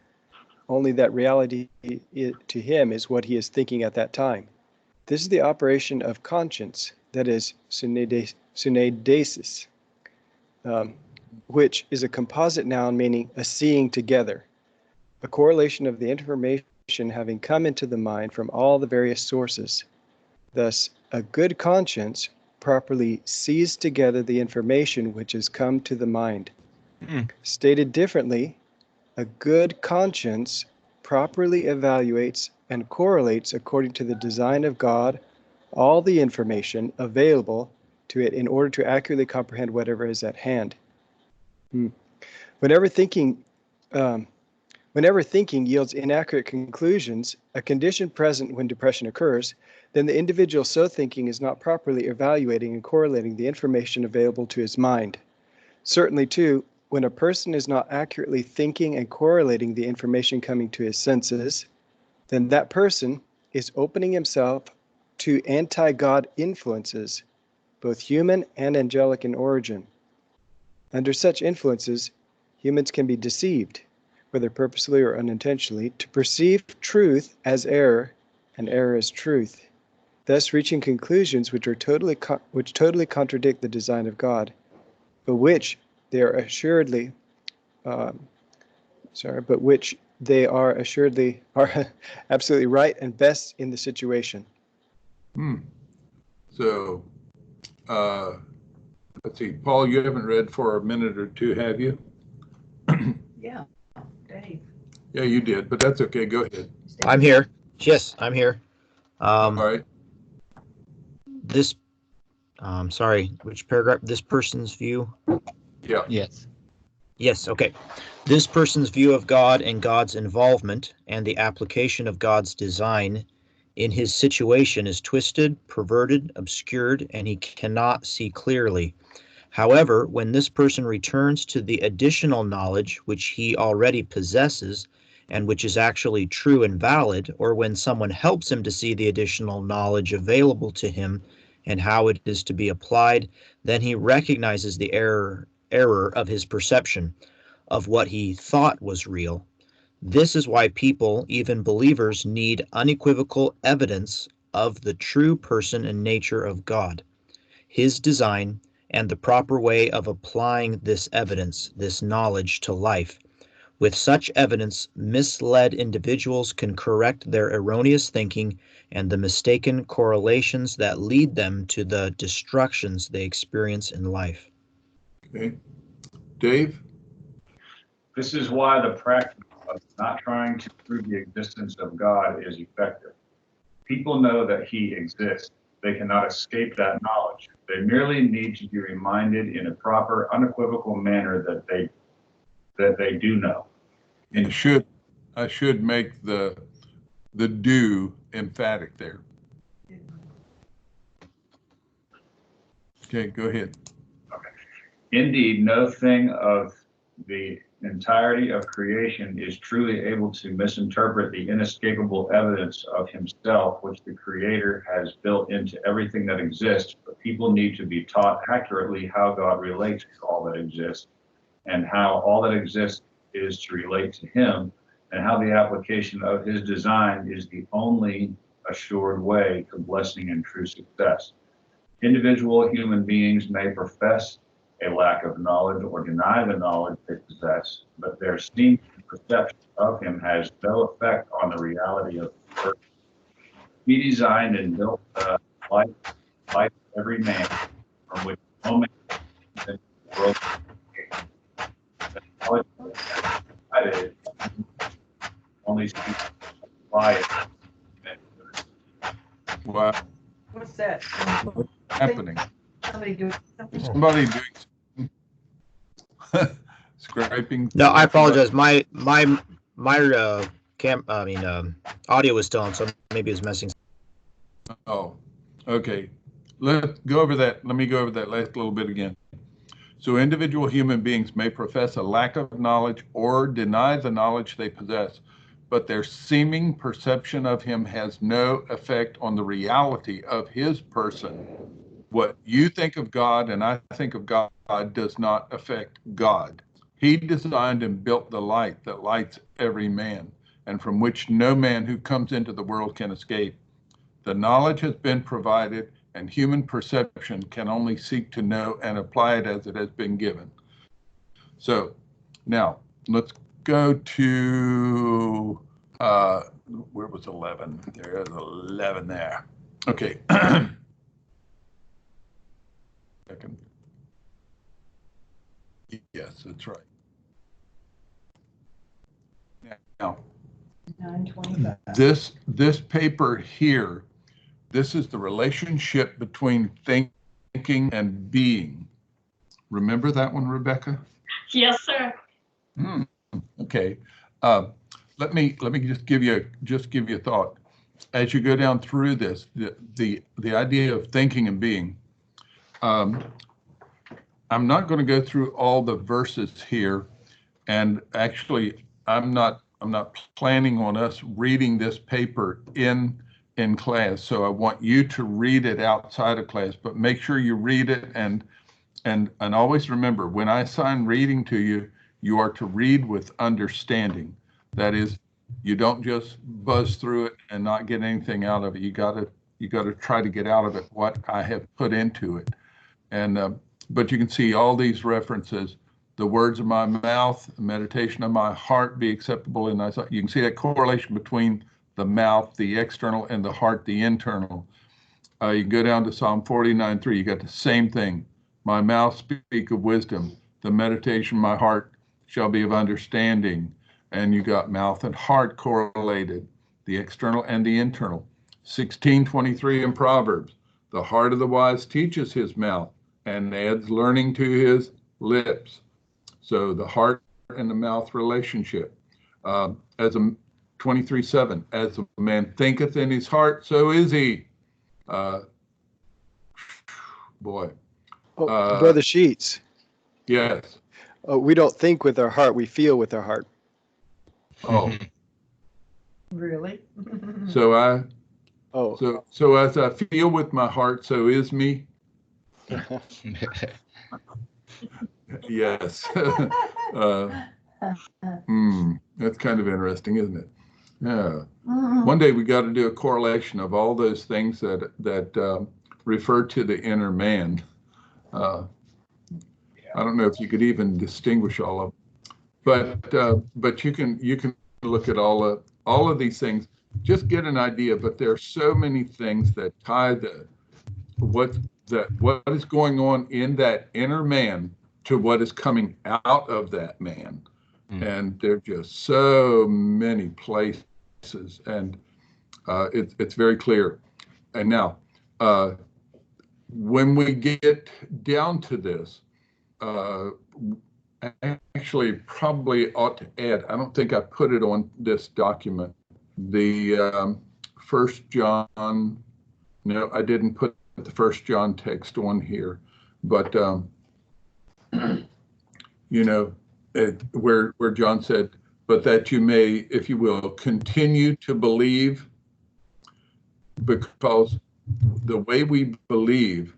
only that reality to him is what he is thinking at that time. This is the operation of conscience, that is synedesis, which is a composite noun meaning a seeing together, a correlation of the information having come into the mind from all the various sources. Thus, a good conscience properly sees together the information which has come to the mind. Stated differently, a good conscience properly evaluates and correlates according to the design of God all the information available to it in order to accurately comprehend whatever is at hand. Whenever thinking yields inaccurate conclusions, a condition present when depression occurs, then the individual so thinking is not properly evaluating and correlating the information available to his mind. Certainly, too, when a person is not accurately thinking and correlating the information coming to his senses, then that person is opening himself to anti-God influences, both human and angelic in origin. Under such influences, humans can be deceived, whether purposely or unintentionally, to perceive truth as error and error as truth, thus reaching conclusions which totally contradict the design of God, but which they are assuredly absolutely right and best in the situation. So, let's see, Paul, you haven't read for a minute or two, have you? Yeah, Dave. Yeah, you did, but that's okay. Go ahead. I'm here. Yes, I'm here. All right. This, sorry, which paragraph? This person's view? Yeah. Yes. Yes, okay. This person's view of God and God's involvement and the application of God's design in his situation is twisted, perverted, obscured, and he cannot see clearly. However, when this person returns to the additional knowledge which he already possesses and which is actually true and valid, or when someone helps him to see the additional knowledge available to him and how it is to be applied, then he recognizes the error of his perception of what he thought was real. This is why people, even believers, need unequivocal evidence of the true person and nature of God, his design, and the proper way of applying this evidence, this knowledge, to life. With such evidence, misled individuals can correct their erroneous thinking and the mistaken correlations that lead them to the destructions they experience in life. Okay. Dave? This is why the practice of not trying to prove the existence of God is effective. People know that he exists. They cannot escape that knowledge. They merely need to be reminded in a proper, unequivocal manner that they do know. And I should make the do emphatic there. Okay, go ahead. Okay. Indeed, no thing of the entirety of creation is truly able to misinterpret the inescapable evidence of himself, which the Creator has built into everything that exists. But people need to be taught accurately how God relates to all that exists, and how all that exists is to relate to him, and how the application of his design is the only assured way to blessing and true success. Individual human beings may profess a lack of knowledge or deny the knowledge they possess, but their seeming perception of him has no effect on the reality of the person. He designed and built life every man, from which no man in the world the knowledge provided only speaks by it. Wow, What's that? what's happening? Somebody doing something? Somebody doing scraping. No, I apologize. My audio was still on, so maybe it's messing. Oh, okay. Let's go over that. Let me go over that last little bit again. So individual human beings may profess a lack of knowledge or deny the knowledge they possess, but their seeming perception of him has no effect on the reality of his person. What you think of God and I think of God does not affect God. He designed and built the light that lights every man, and from which no man who comes into the world can escape. The knowledge has been provided, and human perception can only seek to know and apply it as it has been given. So now let's go to, where was 11? There is 11 there. Okay. Second. Yes, that's right. Now, 925. this paper here, this is the relationship between thinking and being. Remember that one, Rebecca? Yes, sir. Okay. Let me just give you a thought. As you go down through this, the idea of thinking and being. I'm not going to go through all the verses here, and actually, I'm not planning on us reading this paper in class. So I want you to read it outside of class, but make sure you read it and always remember, when I assign reading to you, you are to read with understanding. That is, you don't just buzz through it and not get anything out of it. You got to try to get out of it what I have put into it. And but you can see all these references. The words of my mouth, the meditation of my heart be acceptable in thy sight. You can see that correlation between the mouth, the external, and the heart, the internal. You go down to Psalm 49:3. You got the same thing. My mouth speak of wisdom. The meditation of my heart shall be of understanding. And you got mouth and heart correlated, the external and the internal. 16:23 in Proverbs. The heart of the wise teaches his mouth and adds learning to his lips. So the heart and the mouth relationship. As a 23:7, as a man thinketh in his heart, so is he. Boy, Brother Sheets, Yes. we don't think with our heart, we feel with our heart. Oh, Really? so I, Oh, so as I feel with my heart, so is me. Yes. That's kind of interesting, isn't it? Yeah. One day we got to do a correlation of all those things that refer to the inner man. I don't know if you could even distinguish all of them, but you can look at all of these things, just get an idea. But there are so many things that tie what is going on in that inner man to what is coming out of that man. And there are just so many places, and it's very clear. And now, when we get down to this, actually probably ought to add, I don't think I put it on this document, the 1 John, no, I didn't put the 1 John text on here, but where John said, but that you may, if you will, continue to believe, because the way we believe,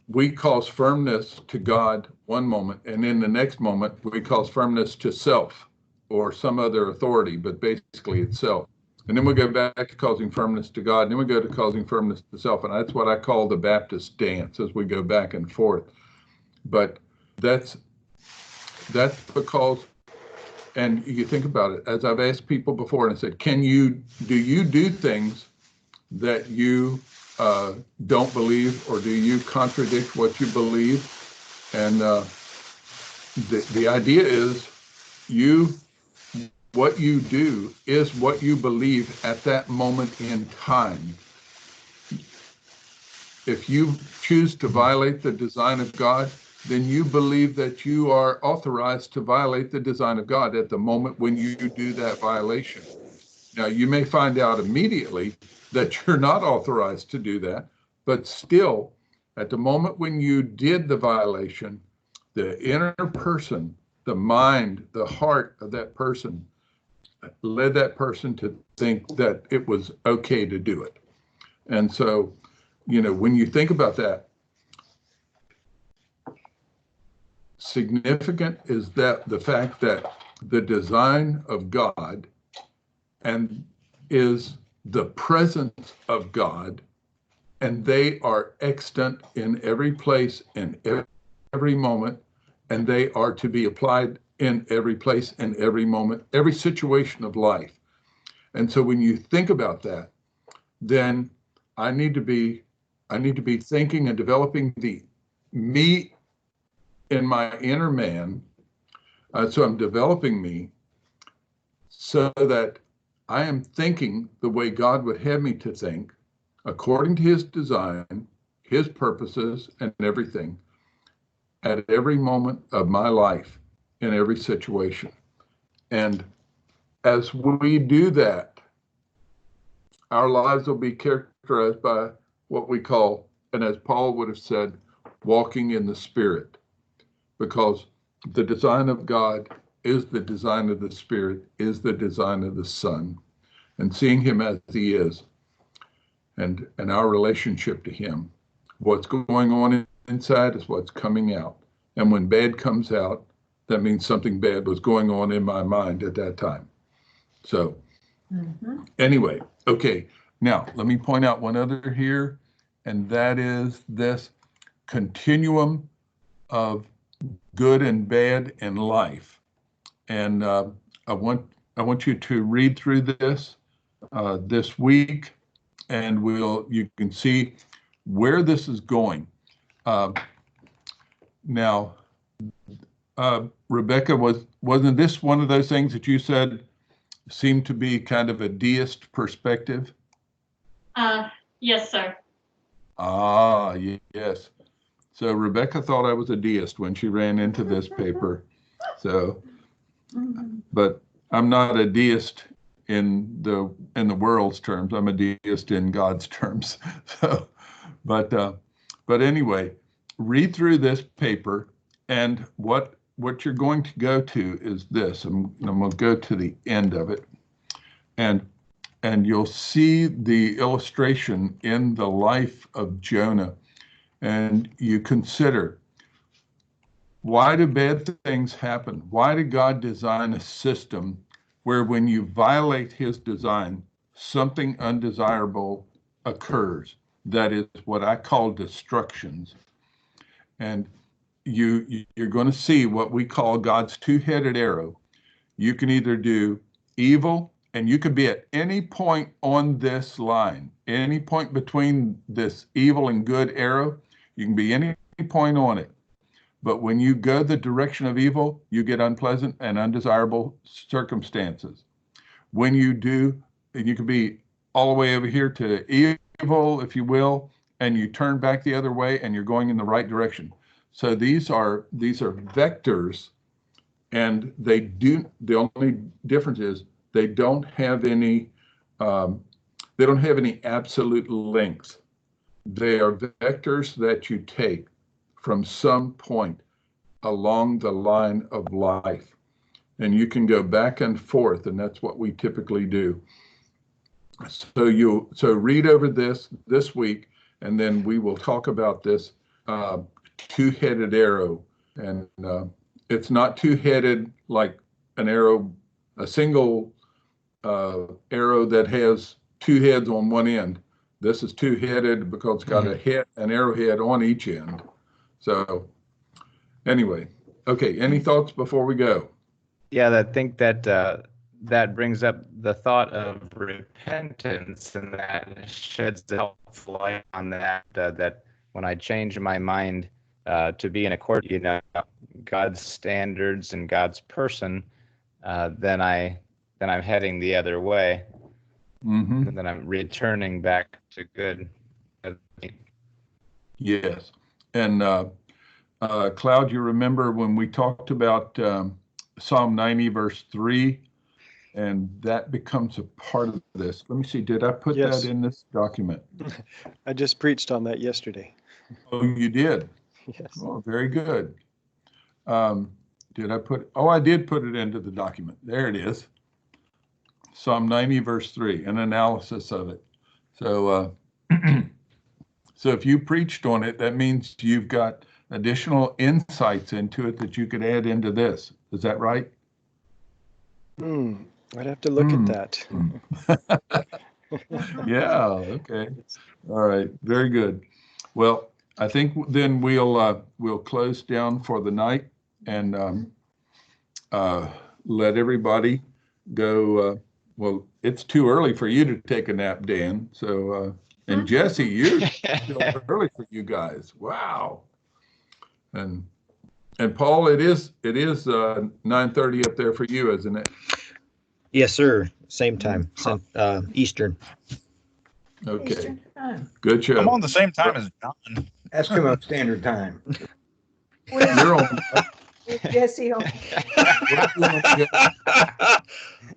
we cause firmness to God one moment, and in the next moment, we cause firmness to self or some other authority, but basically it's self. And then we go back to causing firmness to God, and then we go to causing firmness to self. And that's what I call the Baptist dance as we go back and forth. But that's because, and you think about it, as I've asked people before, and I said, do you do things that you don't believe, or do you contradict what you believe? And the idea is what you do is what you believe at that moment in time. If you choose to violate the design of God, then you believe that you are authorized to violate the design of God at the moment when you do that violation. Now, you may find out immediately that you're not authorized to do that, but still, at the moment when you did the violation, the inner person, the mind, the heart of that person led that person to think that it was okay to do it. And so, when you think about that, significant is that the fact that the design of God and is the presence of God, and they are extant in every place, in every moment, and they are to be applied in every place, in every moment, every situation of life. And so when you think about that, then I need to be thinking and developing the me in my inner man. So I'm developing me so that I am thinking the way God would have me to think, according to his design, his purposes, and everything, at every moment of my life, in every situation. And as we do that, our lives will be characterized by what we call, and as Paul would have said, walking in the Spirit, because the design of God is the design of the Spirit, is the design of the Son, and seeing him as he is, and our relationship to him. What's going on inside is what's coming out. And when bad comes out, that means something bad was going on in my mind at that time. So anyway, okay. Now, let me point out one other here, and that is this continuum of good and bad in life. And I want you to read through this week, and you can see where this is going. Now, Rebecca, wasn't this one of those things that you said seemed to be kind of a deist perspective? Yes, sir. Ah, yes. So Rebecca thought I was a deist when she ran into this paper. So, but I'm not a deist in the world's terms. I'm a deist in God's terms. So, but anyway, read through this paper, and what you're going to go to is this. I'm going to go to the end of it, and you'll see the illustration in the life of Jonah, and you consider, why do bad things happen? Why did God design a system where when you violate his design, something undesirable occurs? That is what I call destructions. And you're going to see what we call God's two-headed arrow. You can either do evil, and you could be at any point on this line, any point between this evil and good arrow. You can be any point on it. But when you go the direction of evil, you get unpleasant and undesirable circumstances. When you do, and you can be all the way over here to evil, if you will, and you turn back the other way and you're going in the right direction. So these are vectors, and the only difference is they don't have any absolute length. They are vectors that you take from some point along the line of life. And you can go back and forth, and that's what we typically do. So read over this week, and then we will talk about this two-headed arrow. And it's not two-headed like an arrow, a single arrow that has two heads on one end. This is two-headed because it's got an arrowhead on each end. So anyway, okay, any thoughts before we go? Yeah, I think that that brings up the thought of repentance, and that sheds a helpful light on that. That when I change my mind to be in accord, God's standards and God's person, then I'm heading the other way, and then I'm returning back to good. Yes, and Cloud, you remember when we talked about Psalm 90, verse 3, and that becomes a part of this. Let me see, did I put Yes. that in this document? I just preached on that yesterday. Oh, you did? Yes. Oh, very good. Did I put, oh, I did put it into the document. There it is. Psalm 90, verse 3, an analysis of it. So, so if you preached on it, that means you've got additional insights into it that you could add into this. Is that right? I'd have to look at that. Yeah, okay. All right, very good. Well, I think then we'll close down for the night and let everybody go. Well, it's too early for you to take a nap, Dan. So, and Jesse, you're still early for you guys. Wow. And Paul, it is 9:30 up there for you, isn't it? Yes, sir. Same time, Eastern. Okay. Eastern time. Good show. I'm on the same time as John. Eskimo Standard Time. You're on. Jesse, on.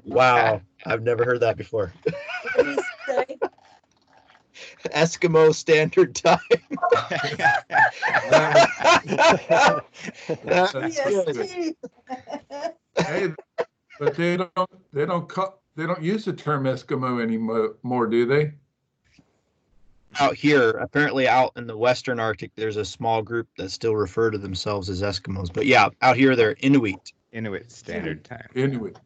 Wow, I've never heard that before. What did he say? Eskimo Standard Time. That's good. EST. Hey, but they don't use the term Eskimo anymore, do they? Out here, apparently out in the Western Arctic, there's a small group that still refer to themselves as Eskimos. But yeah, out here they're Inuit. Inuit Standard Time. Inuit.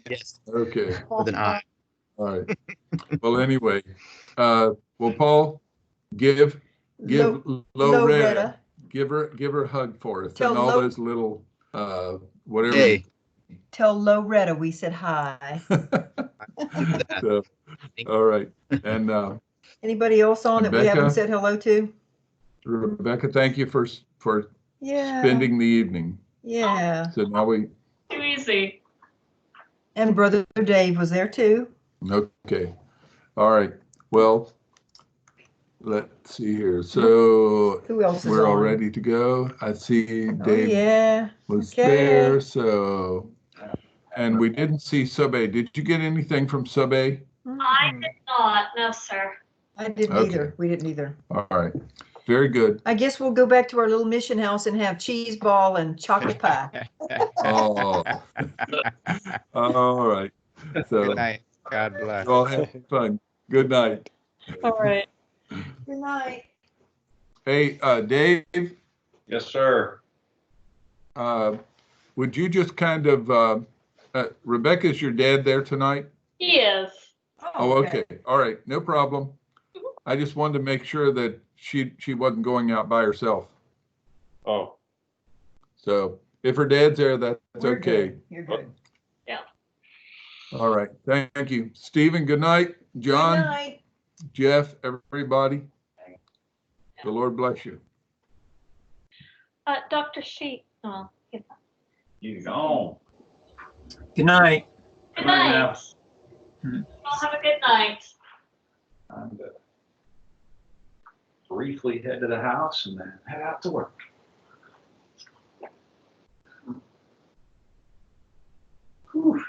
Yes, Okay. with an I. All right. Well, anyway, well, Paul, give Loretta, give her a hug for us, Tell and all Lo- those little whatever. Hey, Tell Loretta we said hi. So, all right, and Anybody else on that we haven't Rebecca? said hello to? Rebecca, thank you for Yeah. spending the evening. Yeah. So now Too easy. And Brother Dave was there too. okay, all right. Well, let's see here. So Who else is we're all on? ready to go. I see Oh, Dave yeah. was Okay. there. So, and we didn't see Sub A. Did you get anything from Sub A? I did not, no, sir. I didn't Okay. either. We didn't either. All right. Very good. I guess we'll go back to our little mission house and have cheese ball and chocolate pie. Oh. All right. So Good night. God bless. you all have fun. Good night. All right. Good night. Hey, Dave, Yes, sir. would you just kind of, Rebecca's your dad there tonight? He is. Oh, okay. All right. No problem. I just wanted to make sure that she wasn't going out by herself. Oh, So if her dad's there, that's We're okay. good. You're good. All right. Thank you. Stephen, good night. John, Good night. Jeff, everybody. The Lord bless you. Dr. Sheep. Oh, you gone. Good night. good Night now. night. Well, have a good night. I'm gonna briefly head to the house and then head out to work. Whew.